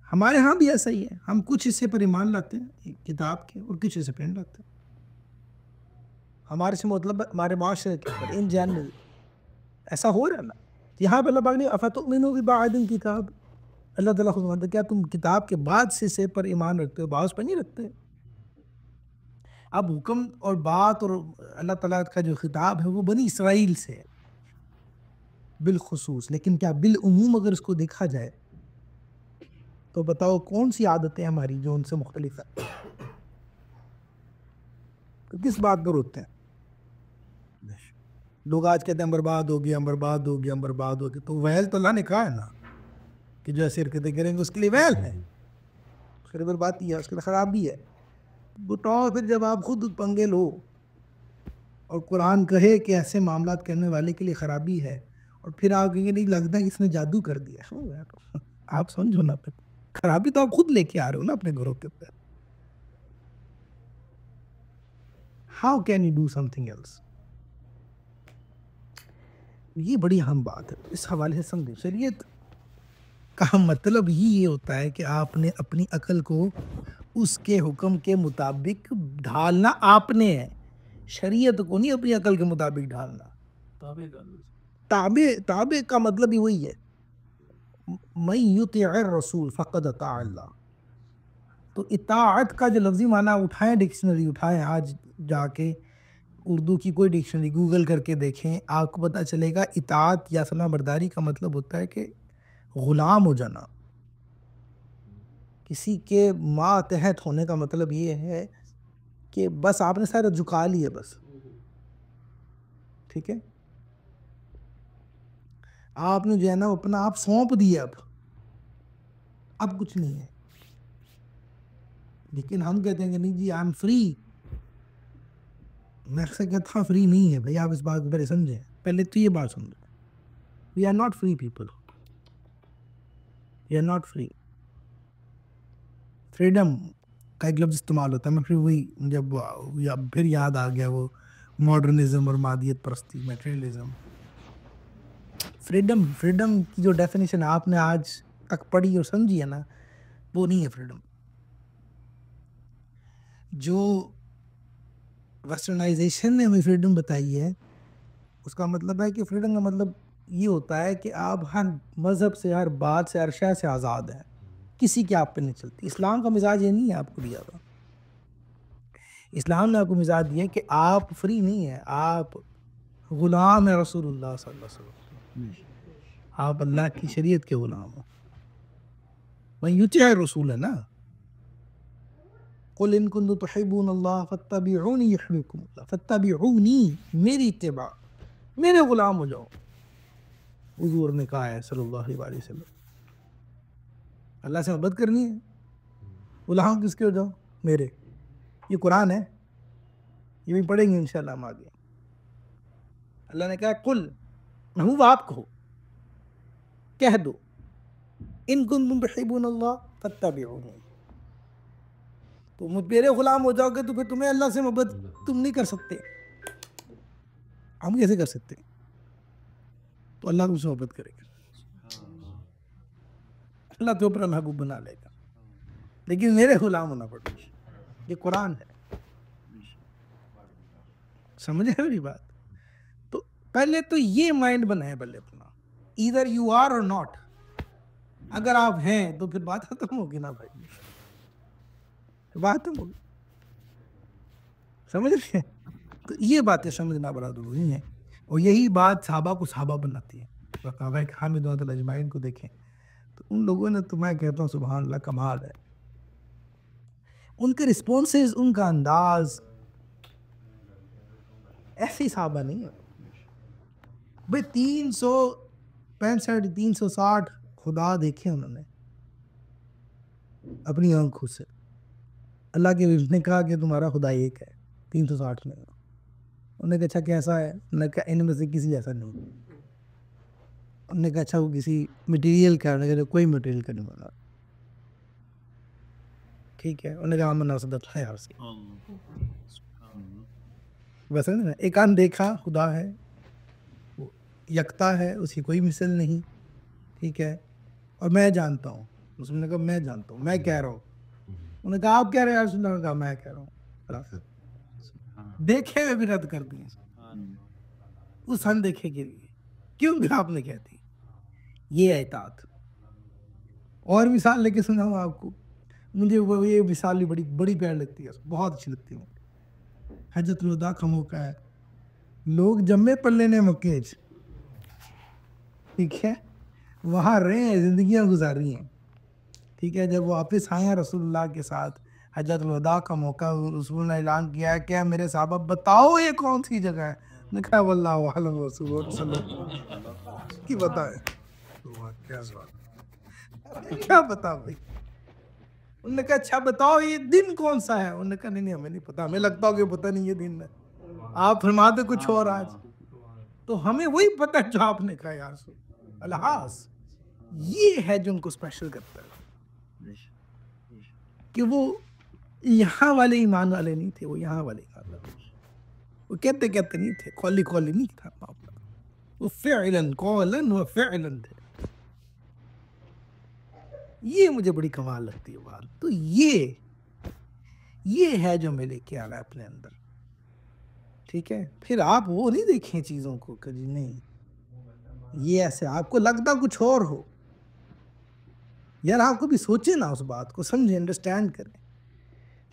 ہمارے ہاں بھی ایسا ہی ہے، ہم کچھ حصے پر ایمان لاتے ہیں کتاب کے اور کچھ حصے پہ نہیں لاتے. ہمارے سے مطلب ہمارے معاشرے کے اوپر ان جنرل ایسا ہو رہا ہے نا. یہاں پہ اللہ پاک نے افتؤمنوا ببعض الکتاب، اللہ تعالیٰ خود فرماتا ہے کیا تم کتاب کے بعد سے حصے پر ایمان رکھتے ہو، بعض پر نہیں رکھتے. اب حکم اور بات اور اللہ تعالیٰ کا جو خطاب ہے وہ بنی اسرائیل سے ہے بالخصوص، لیکن کیا بالعموم اگر اس کو دیکھا جائے تو بتاؤ کون سی عادتیں ہماری جو ان سے مختلف ہیں؟ کس بات پر ہوتے ہیں؟ لوگ آج کہتے ہیں ہم برباد ہو گیا، ہم برباد ہو گیا، ہم برباد ہو گیا. تو ویل تو اللہ نے کہا ہے نا کہ جو ایسی حرکتیں کریں گے اس کے لیے ویل ہے، اس کے لیے بربادی ہے، اس کے لیے خرابی ہے. بتاؤ پھر جب آپ خود پنگے لو اور قرآن کہے کہ ایسے معاملات کرنے والے کے لیے خرابی ہے، اور پھر آپ کہیں گے نہیں لگتا کہ اس نے جادو کر دیا. آپ سمجھو نا، پھر خرابی تو آپ خود لے کے آ رہے ہو نا اپنے گھروں کے اوپر. How can you do something else? یہ بڑی اہم بات ہے. اس حوالے سے سمجھیں، شریعت کا مطلب ہی یہ ہوتا ہے کہ آپ نے اپنی عقل کو اس کے حکم کے مطابق ڈھالنا آپ نے ہے، شریعت کو نہیں اپنی عقل کے مطابق ڈھالنا. تابع کا مطلب ہی وہی ہے، من یطع الرسول فقد اطاع اللہ. تو اطاعت کا جو لفظی معنی اٹھائیں، ڈکشنری اٹھائیں آج جا کے، اردو کی کوئی ڈکشنری گوگل کر کے دیکھیں، آپ کو پتہ چلے گا اطاعت یا فرما برداری کا مطلب ہوتا ہے کہ غلام ہو جانا. کسی کے ماتحت ہونے کا مطلب یہ ہے کہ بس آپ نے سارا جھکا لیا، بس ٹھیک ہے، آپ نے جو ہے نا اپنا آپ سونپ دیا، اب کچھ نہیں ہے. لیکن ہم کہتے ہیں کہ نہیں جی آئی ایم فری. میں اکثر کہتا ہوں فری نہیں ہے بھائی، آپ اس بات کو پہلے سمجھیں، پہلے تو یہ بات سمجھیں، we are not free people, we are not free. Freedom کا ایک لفظ استعمال ہوتا ہے، میں پھر وہی جب پھر یاد آ گیا وہ ماڈرنزم اور مادیت پرستی، میٹریلزم. فریڈم کی جو ڈیفینیشن آپ نے آج تک پڑھی اور سمجھی ہے نا، وہ نہیں ہے فریڈم. جو ویسٹرنائزیشن نے ہمیں فریڈم بتائی ہے، اس کا مطلب ہے کہ فریڈم کا مطلب یہ ہوتا ہے کہ آپ ہر مذہب سے، ہر بات سے، ہر شے سے آزاد ہیں، کسی کی آپ پہ نہیں چلتی. اسلام کا مزاج یہ نہیں ہے آپ کو دیا ہوا. اسلام نے آپ کو مزاج دیا کہ آپ فری نہیں ہیں، آپ غلام ہیں رسول اللہ صلی اللہ علیہ وسلم، آپ اللہ کی شریعت کے غلام ہو. میں یطیع رسول ہے نا، قل ان کنتم تحبون اللہ فاتبعونی یحببکم اللہ، فاتبعونی، میری اتباع، میرے غلام ہو جاؤ. حضور نے کہا ہے صلی اللہ علیہ وسلم، اللہ سے محبت کرنی ہے، غلام کس کے ہو جاؤ؟ میرے. یہ قرآن ہے، یہ بھی پڑھیں گے انشاءاللہ ہم آگے. اللہ نے کہا قل، محبوب آپ کہو، کہہ دو، ان کنتم تحبون اللہ فاتبعونی، تو میرے غلام ہو جاؤ گے تو پھر تمہیں اللہ سے محبت تم نہیں کر سکتے. ہم کیسے کر سکتے؟ تو اللہ تم سے محبت کرے گا، اللہ تو اپنا محبوب بنا لے گا، لیکن میرے غلام ہونا پڑے گا. یہ قرآن ہے، سمجھے میری بات؟ تو پہلے تو یہ مائنڈ بنائے پہلے اپنا، either you are or not. اگر آپ ہیں تو پھر بات ختم ہوگی نا بھائی، بات ختم ہوگی، سمجھ رہے ہیں؟ تو یہ باتیں سمجھنا بڑا ضروری ہے، اور یہی بات صحابہ کو صحابہ بناتی ہے. صحابہ کرام رضوان اللہ اجمعین کو دیکھیں، تو ان لوگوں نے تو میں کہتا ہوں سبحان اللہ کمال ہے. ان کے رسپانسز, ان کا انداز ایسی صحابہ نہیں ہے بھائی. 365 360 خدا دیکھے انہوں نے اپنی آنکھوں سے. اللہ کے نے کہا کہ تمہارا خدا ایک ہے 360 میں. انہوں نے کہا اچھا کیسا ہے؟ انہوں نے کہا ان میں سے کسی جیسا نہیں. انہوں نے کہا اچھا وہ کسی مٹیریل کا؟ انہوں نے کہا کوئی مٹیریل کا نہیں بنا. ٹھیک ہے. انہوں نے کہا آمنا صدق ہے یار. ویسے نا ایک ان دیکھا خدا ہے, وہ یکتا ہے, اس کی کوئی مثل نہیں. ٹھیک ہے. اور میں جانتا ہوں. رسول نے کہا میں جانتا ہوں, میں کہہ رہا ہوں. انہوں نے کہا آپ کہہ رہے ہیں؟ رسول نے کہا میں کہہ رہا ہوں. دیکھے ہوئے بھی رد کر دیے اس ان دیکھے کے لیے. کیوں بھی آپ نے کہتی یہ اطاعت. اور مثال لے کے سناؤں آپ کو. مجھے وہ یہ مثال بھی بڑی بڑی پیار لگتی ہے, بہت اچھی لگتی ہے. حجت الوداع کا موقع ہے, لوگ جمے پر لینے مکے, ٹھیک ہے, وہاں رہے ہیں, زندگیاں گزاری ہیں. ٹھیک ہے. جب وہ واپس آئے ہیں رسول اللہ کے ساتھ, حجت الوداع کا موقع, رسول نے اعلان کیا ہے کہ میرے صحابہ بتاؤ یہ کون سی جگہ ہے. نے کہا واللہ اعلم رسول اللہ صلی اللہ علیہ وسلم کی پتہ ہے. کیا پتا بھائی. انہوں نے کہا اچھا بتاؤ یہ دن کون سا ہے. انہوں نے کہا نہیں ہمیں نہیں پتا, ہمیں لگتا ہو کہ پتہ نہیں یہ دن ہے, آپ فرماتے کچھ اور آج, تو ہمیں وہی پتہ جو آپ نے کہا. یا رسول الحاظ یہ ہے جو ان کو اسپیشل کرتا ہے, کہ وہ یہاں والے ایمان والے نہیں تھے, وہ یہاں والے ایمان والے, وہ کہتے نہیں تھے, قولی نہیں تھا معاملہ, وہ فعلاً قولاً و فعلاً تھے. یہ مجھے بڑی کمال لگتی ہے بات. تو یہ ہے جو میں لے کے آ رہا ہے اپنے اندر. ٹھیک ہے. پھر آپ وہ نہیں دیکھیں چیزوں کو کہ نہیں یہ ایسے, آپ کو لگتا کچھ اور ہو, یار آپ کو بھی سوچیں نا, اس بات کو سمجھیں, انڈرسٹینڈ کریں.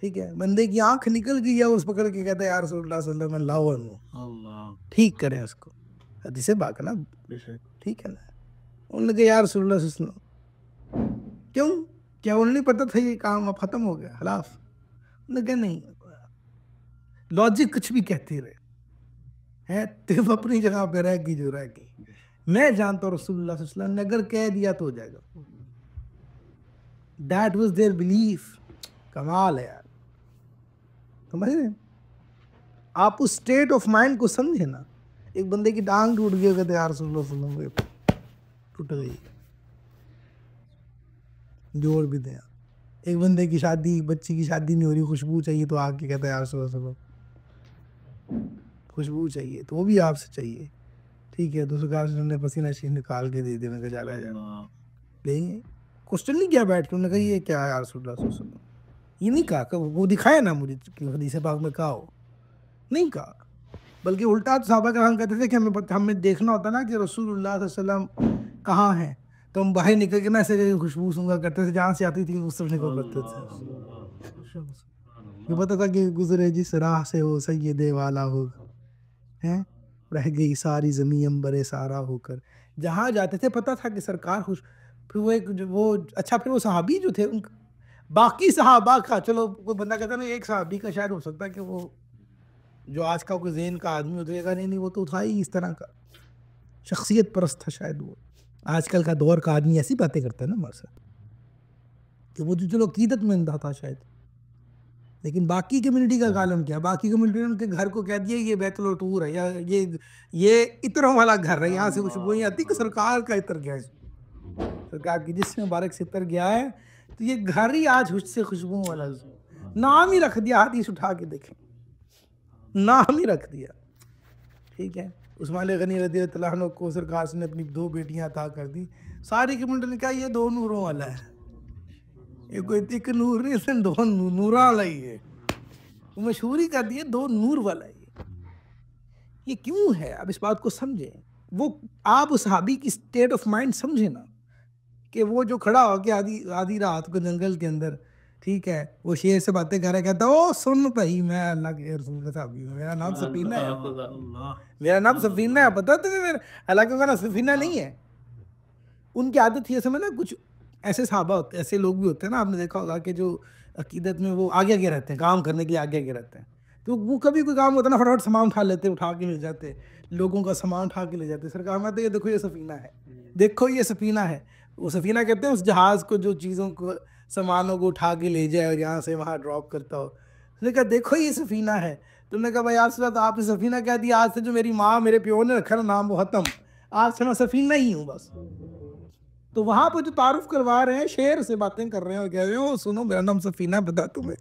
ٹھیک ہے. بندے کی آنکھ نکل گئی ہے, اس پکڑ کے کہتا ہے یا رسول اللہ صلی اللہ علیہ وسلم ٹھیک کریں اس کو. حدیث پاک ہے نا, ٹھیک ہے نا. انہوں نے کہا یا رسول اللہ صلی اللہ علیہ وسلم کیوں, کیا انہوں نے پتہ تھا یہ کام اب ختم ہو گیا خلاف؟ انہوں نے کہا نہیں, لاجک کچھ بھی کہتے رہے ہے, تم اپنی جگہ پہ رہ گئی جو رہ گئی. میں جانتا ہوں رسول اللہ صلی اللہ علیہ وسلم نے اگر کہہ دیا تو ہو جائے گا. That was their belief. کمال ہے یار, سمجھ رہے ہیں آپ اس اسٹیٹ آف مائنڈ کو سمجھے نا. ایک بندے کی ٹانگ ٹوٹ گئی, کہتے ہیں یا رسول اللہ صلی اللہ علیہ وسلم ٹوٹ گئی, جوڑ بھی دیں. ایک بندے کی شادی, بچی کی شادی نہیں ہو رہی, خوشبو چاہیے, تو آ کے کہتا ہے یا رسول اللہ صلی اللہ علیہ وسلم خوشبو چاہیے, تو وہ بھی آپ سے چاہیے. ٹھیک ہے. تو سرکار سے نے پسینہ شریف نکال کے دے دیا. میں کہا جا رہا جانا لیں گے. کوشچن نہیں کیا بیٹھ کے, انہوں نے کہا یہ کیا ہے یا رسول اللہ صلی اللہ علیہ وسلم, یہ نہیں کہا کہ وہ دکھایا نا مجھے کہ حدیث پاک میں کہا ہو, نہیں کہا. بلکہ الٹا صحابہ کرام کہتے تھے کہ ہمیں دیکھنا ہوتا نا کہ رسول اللہ صلی اللہ علیہ وسلم کہاں ہیں, تو ہم باہر نکل کے نا ایسے خوشبو سونگا کرتے تھے, جہاں سے آتی تھی اس طرف نکل پڑتے تھے. یہ پتا تھا کہ گزرے جس راہ سے ہو سید والا ہو, ہیں رہ گئی ساری زمین امبر سارا ہو کر. جہاں جاتے تھے پتہ تھا کہ سرکار خوش. پھر وہ اچھا, پھر وہ صحابی جو تھے, ان باقی صحابہ کا, چلو کوئی بندہ کہتا نا ایک صحابی کا شاید ہو سکتا ہے کہ وہ جو آج کا کوئی ذہن کا آدمی ہوتا ہے, نہیں وہ تو تھا ہی اس طرح کا, شخصیت پرست تھا شاید. وہ آج کل کا دور کا آدمی ایسی باتیں کرتا ہے نا ہمارے ساتھ, کہ وہ جو چلو عقیدت میں اندھا تھا شاید. لیکن باقی کمیونٹی کا عالم کیا, باقی کمیونٹی نے ان کے گھر کو کہہ دیا یہ بیت العطور ہے, یا یہ عطروں والا گھر ہے, یہاں سے خوشبوئیں آتی کہ سرکار کا عطر گیا ہے, سرکار کی جسم مبارک سے عطر گیا ہے, تو یہ گھر ہی آج حج سے خوشبوؤں والا نام ہی رکھ دیا. حدیث اٹھا کے دیکھیں, نام ہی رکھ دیا. ٹھیک ہے. عثمان غنی رضی اللہ عنہ کو سرکار نے اپنی 2 بیٹیاں عطا کر دی. ساری کمیونٹی نے کہا یہ 2 نوروں والا ہے, یہ کوئی ایک نور نہیں, اس نے 2 نوراں والا ہی ہے. وہ مشہوری کر دی 2 نور والا ہی ہے. یہ کیوں ہے, اب اس بات کو سمجھیں. وہ آپ اس صحابی کی اسٹیٹ آف مائنڈ سمجھیں نا, کہ وہ جو کھڑا ہو کے آدھی رات کو جنگل کے اندر, ٹھیک ہے, وہ شیر سے باتیں کر رہا, کہتا او سن بھائی میں اللہ کے رسول کا صحابی ہوں, میرا نام سفینہ ہے, میرا نام سفینہ ہے, پتہ تمہیں. حالانکہ میرا سفینہ نہیں ہے. ان کی عادت تھی سمجھ نا, کچھ ایسے صحابہ ہوتے ہیں، ایسے لوگ بھی ہوتے ہیں نا، آپ نے دیکھا ہوگا کہ جو عقیدت میں وہ آگے آگے رہتے ہیں، کام کرنے کے لیے آگے آگے رہتے ہیں، تو وہ کبھی کوئی کام ہوتا ہے نا فٹافٹ سامان اٹھا لیتے، اٹھا کے لے جاتے، لوگوں کا سامان اٹھا کے لے جاتے. سرکار میں تو یہ دیکھو یہ سفینہ ہے، دیکھو یہ سفینہ ہے. وہ سفینہ کہتے ہیں اس جہاز کو جو چیزوں کو سامانوں کو اٹھا کے لے جائے اور یہاں سے وہاں ڈراپ کرتا ہو. اس نے کہا دیکھو یہ سفینہ ہے. تم نے کہا بھائی آج سے آپ نے سفینہ کہہ دیا، آج سے جو میری ماں میرے پیو نے رکھا نا نام وہ ختم، آج سے میں سفینہ ہی ہوں بس. تو وہاں پہ جو تعارف کروا رہے ہیں شعر سے باتیں کر رہے ہیں اور کہہ رہے ہیں سنو میرا نام سفینہ بتا تمہیں.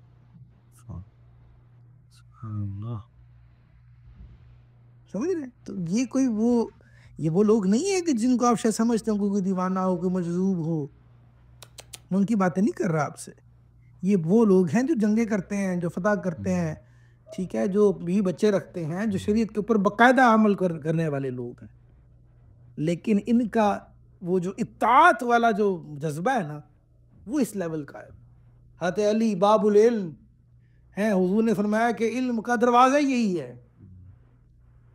سمجھ رہے ہیں؟ تو یہ کوئی وہ لوگ نہیں ہے کہ جن کو آپ شاید سمجھتے ہیں کوئی دیوانہ ہو، کوئی مجذوب ہو. میں ان کی باتیں نہیں کر رہا آپ سے. یہ وہ لوگ ہیں جو جنگیں کرتے ہیں، جو فتح کرتے ہیں، ٹھیک ہے، جو بھی بچے رکھتے ہیں، جو شریعت کے اوپر باقاعدہ عمل کرنے والے لوگ ہیں. لیکن ان کا وہ جو اطاعت والا جو جذبہ ہے نا وہ اس لیول کا ہے. حضرت علی باب العلم ہیں، حضور نے فرمایا کہ علم کا دروازہ یہی ہے.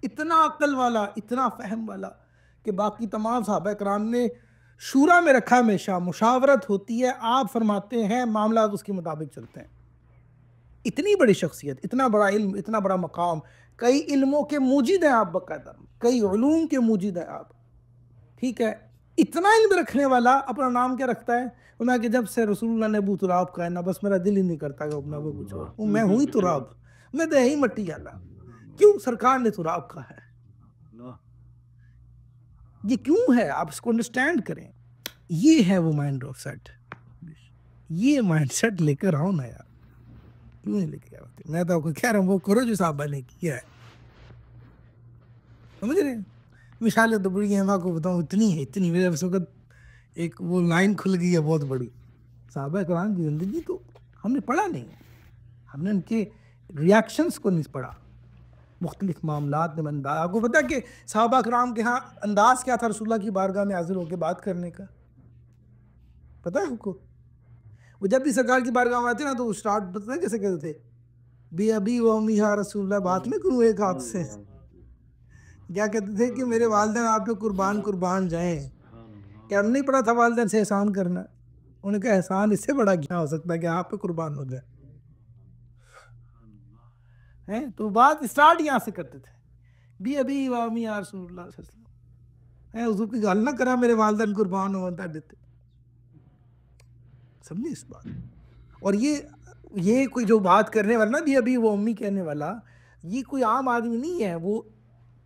اتنا عقل والا، اتنا فہم والا کہ باقی تمام صحابہ کرام نے شورا میں رکھا، ہمیشہ مشاورت ہوتی ہے، آپ فرماتے ہیں معاملات اس کے مطابق چلتے ہیں. اتنی بڑی شخصیت، اتنا بڑا علم، اتنا بڑا مقام، کئی علموں کے موجد ہیں آپ، باقاعدہ کئی علوم کے موجد ہیں آپ، ٹھیک ہے. اتنا علم رکھنے والا اپنا نام کیا رکھتا ہے؟ انہوں کہ جب سے رسول اللہ نے ابو تراب کہا ہے نا بس میرا دل ہی نہیں کرتا کہ اپنا وہ کچھ ہو، میں ہوں ہی تراب، میں تو ہی مٹی والا. کیوں؟ سرکار نے تراب کہا ہے. یہ کیوں ہے؟ آپ اس کو انڈرسٹینڈ کریں. یہ ہے وہ مائنڈ آف سیٹ. یہ مائنڈ سیٹ لے کر آؤ نا یار. کیوں نہیں لے کے آتے؟ میں تو آپ کو کہہ رہا ہوں وہ کرو جو صحابہ نے کیا ہے. سمجھ رہے ہیں؟ مثالیں تو بڑی ہیں، میں آپ کو بتاؤں اتنی میرے اس وقت ایک وہ لائن کھل گئی ہے بہت بڑی. صحابہ کرام کی زندگی تو ہم نے پڑھا نہیں، ہم نے ان کے ریاکشنز کو نہیں پڑھا، مختلف معاملات میں انداز. آپ کو پتا کہ صحابہ کرام کے ہاں انداز کیا تھا رسول اللہ کی بارگاہ میں حاضر ہو کے بات کرنے کا؟ پتہ ہے آپ کو؟ وہ جب بھی سرکار کی بارگاہ میں آتے نا تو اسٹارٹ پتہ ہے کیسے کہتے تھے؟ بی ابی و امی یا رسول اللہ، بات میں کروں ایک ہاتھ سے. کیا کہتے تھے کہ میرے والدین آپ پہ قربان جائیں. کہ ہم نہیں پڑھا تھا والدین سے احسان کرنا؟ انہوں نے کہا احسان اس سے بڑا کیا ہو سکتا ہے کہ آپ پہ قربان ہو جائے. تو بات اسٹارٹ یہاں سے کرتے تھے، بی ابی و امی یا رسول اللہ صلی اللہ علیہ وسلم. حضور کی گال نہ کرا میرے والدین قربان ہو دیتے. سمجھے اس بات؟ اور یہ کوئی جو بات کرنے والا نا بھی ابھی وہ امی کہنے والا، یہ کوئی عام آدمی نہیں ہے، وہ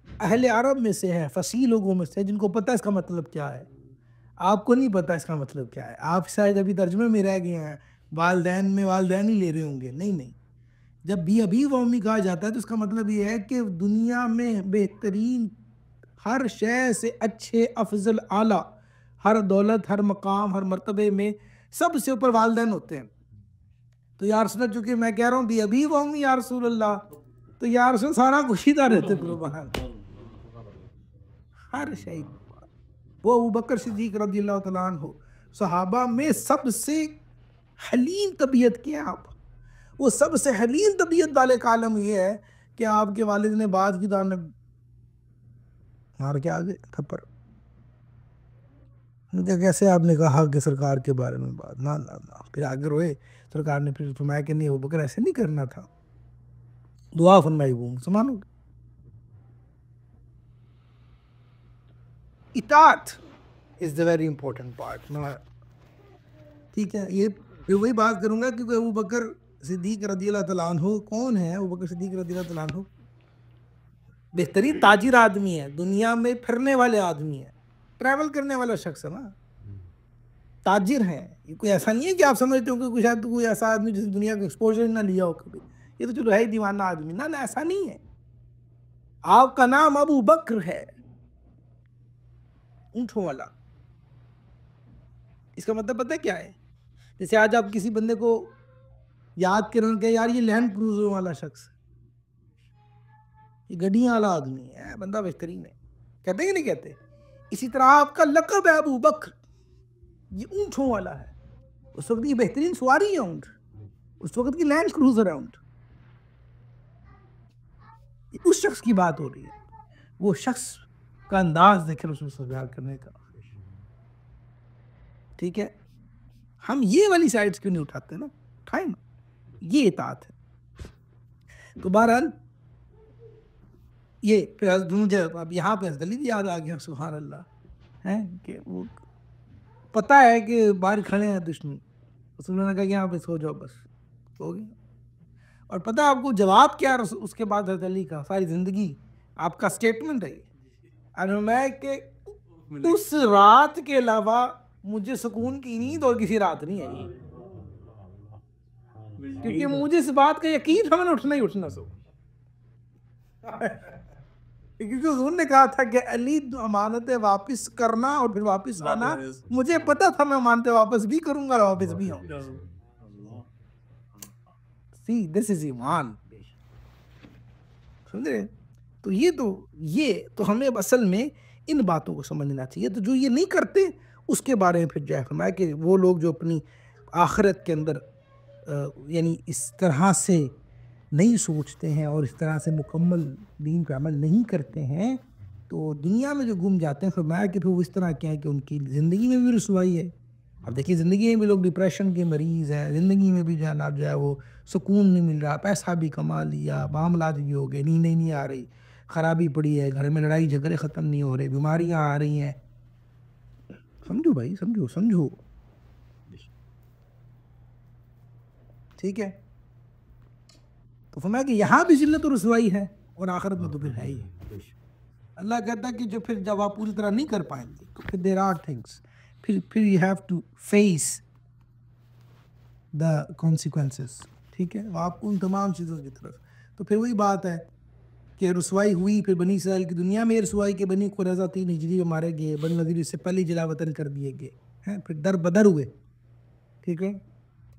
اہل عرب میں سے ہے، فصیح لوگوں میں سے، جن کو پتہ ہے اس کا مطلب کیا ہے. آپ کو نہیں پتہ اس کا مطلب کیا ہے. آپ شاید ابھی ترجمے میں رہ گئے ہیں، والدین میں والدین ہی لے رہے ہوں گے. نہیں، جب بھی ابھی وہ امی کہا جاتا ہے تو اس کا مطلب یہ ہے کہ دنیا میں بہترین، ہر شے سے اچھے، افضل، اعلیٰ، ہر دولت، ہر مقام، ہر مرتبے میں سب سے اوپر والدین ہوتے ہیں. تو یا رسول اللہ، چونکہ میں کہہ رہا ہوں بھی ابھی وہ ہوں یا رسول اللہ، تو یا رسول سارا کشیدہ رہتے قربان، ہر شے. وہ ابو بکر صدیق رضی اللہ تعالیٰ عنہ صحابہ میں سب سے حلیم طبیعت کے آپ. وہ سب سے حلیم طبیعت والے کا عالم یہ ہے کہ آپ کے والد نے بات کی تو آپ نے مار کے آگے تھپڑ. کیسے آپ نے کہا کہ سرکار کے بارے میں بات نہ پھر آگے روئے. سرکار نے پھر فرمایا کہ نہیں ابو بکر ایسے نہیں کرنا تھا، دعا فرمائی وہ مسلمانوں کی. اطاعت is the very important part. ٹھیک ہے، یہ وہی بات کروں گا کیونکہ ابو بکر صدیق رضی اللہ تعالیٰ عنہ کون ہے؟ ابو بکر صدیق رضی اللہ تعالیٰ عنہ بہترین تاجر آدمی ہے، دنیا میں پھرنے والے آدمی ہے، ٹریول کرنے والا شخص ہے نا، تاجر ہیں. یہ کوئی ایسا نہیں ہے کہ آپ سمجھتے ہو کہ کوئی شاید کوئی ایسا آدمی جس دنیا کا ایکسپوجر نہ لیا ہو کبھی، یہ تو چلو ہے ہی دیوانہ آدمی. نہ ایسا نہیں ہے. آپ کا نام ابو بکر ہے، اونٹوں والا. اس کا مطلب پتہ کیا ہے؟ جیسے آج آپ کسی بندے کو یاد کریں کہ یار یہ لینڈ کروزر والا شخص، یہ گڈیاں والا آدمی ہے، بندہ بہترین ہے، کہتے ہیں کہ نہیں کہتے؟ اسی طرح آپ کا لقب ہے ابو بکر، یہ اونٹوں والا ہے. اس وقت کی بہترین سواری ہے اونٹ، اس وقت کی لینڈ کروزر ہے اونٹ. اس شخص کی بات ہو رہی ہے. وہ شخص کا انداز دیکھیں رسول صلی اللہ علیہ وسلم کرنے کا، ٹھیک ہے. ہم یہ والی سائڈس کیوں نہیں اٹھاتے نا؟ اٹھائیں نا، یہ اطاعت ہے. تو بہرحال یہ پھر مجھے اب یہاں پہ حضرت علی یاد آ گیا، سبحان اللہ، ہے کہ وہ پتہ ہے کہ باہر کھڑے ہیں دشمن، رسول اللہ نے کہا کہ یہاں پہ سو جاؤ، بس ہو گیا. اور پتہ آپ کو جواب کیا اس کے بعد حضرت علی کا؟ ساری زندگی آپ کا سٹیٹمنٹ ہے یہ، میں کہ اس رات کے علاوہ مجھے سکون کی نیند اور کسی رات نہیں آئی، کیونکہ مجھے اس بات کا یقین تھا میں نے اٹھنا ہی اٹھنا. سو کیونکہ حضور نے کہا تھا کہ علی امانتیں واپس کرنا اور پھر واپس آنا، مجھے پتا تھا میں امانتیں واپس بھی کروں گا اور واپس بھی آؤں گا. See, this is ایمان. سمجھ رہے؟ تو یہ تو ہمیں اصل میں ان باتوں کو سمجھنا چاہیے. تو جو یہ نہیں کرتے اس کے بارے میں پھر جو ہے فرمایا کہ وہ لوگ جو اپنی آخرت کے اندر یعنی اس طرح سے نہیں سوچتے ہیں اور اس طرح سے مکمل دین پہ عمل نہیں کرتے ہیں تو دنیا میں جو گم جاتے ہیں. فرمایا کہ پھر وہ اس طرح کیا ہے کہ ان کی زندگی میں بھی رسوائی ہے. اب دیکھیے زندگی میں بھی لوگ ڈپریشن کے مریض ہیں، زندگی میں بھی جناب جو ہے وہ سکون نہیں مل رہا، پیسہ بھی کما لیا، معاملات بھی ہو گئے، نیند نہیں آ رہی، خرابی پڑی ہے، گھر میں لڑائی جھگڑے ختم نہیں ہو رہے، بیماریاں آ رہی ہیں. سمجھو بھائی، سمجھو ٹھیک ہے. تو فرمایا کہ یہاں بھی ذلت و رسوائی ہے اور آخرت میں تو پھر ہے ہی. اللہ کہتا ہے کہ جو پھر جب آپ پوری طرح نہیں کر پائیں گے تو پھر there are things، پھر you have to face the consequences. ٹھیک ہے، آپ کو ان تمام چیزوں کی طرف. تو پھر وہی بات ہے کہ رسوائی ہوئی. پھر بنی اسرائیل کی دنیا میں رسوائی کے بنی قریظہ 3 ہجری میں مارے گئے، بنی نذیر اس سے پہلے جلا وطن کر دیے گئے ہیں، پھر در بدر ہوئے. ٹھیک ہے،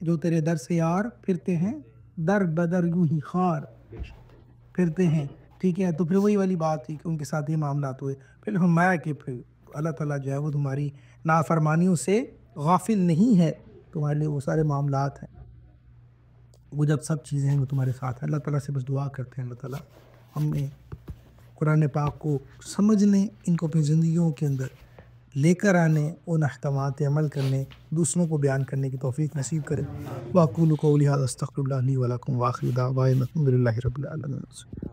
جو تیرے در سے یار پھرتے ہیں در بدر یوں ہی خار پھرتے ہیں. ٹھیک ہے، تو پھر وہی والی بات تھی کہ ان کے ساتھ یہ معاملات ہوئے. پھر فرمایا کہ پھر اللہ تعالیٰ جو ہے وہ تمہاری نافرمانیوں سے غافل نہیں ہے، تمہارے لیے وہ سارے معاملات ہیں، وہ جب سب چیزیں ہیں وہ تمہارے ساتھ ہیں. اللہ تعالیٰ سے بس دعا کرتے ہیں اللہ تعالیٰ ہمیں قرآن پاک کو سمجھنے، ان کو اپنی زندگیوں کے اندر لے کر آنے، ان احکامات عمل کرنے، دوسروں کو بیان کرنے کی توفیق نصیب کرے. وَأَقُولُ قَوْلِي هَٰذَا أَسْتَغْفِرُ اللَّهَ لِي وَلَكُمْ وَآخِرُ دَعْوَانَا الْحَمْدُ لِلَّهِ رَبِّ الْعَالَمِينَ.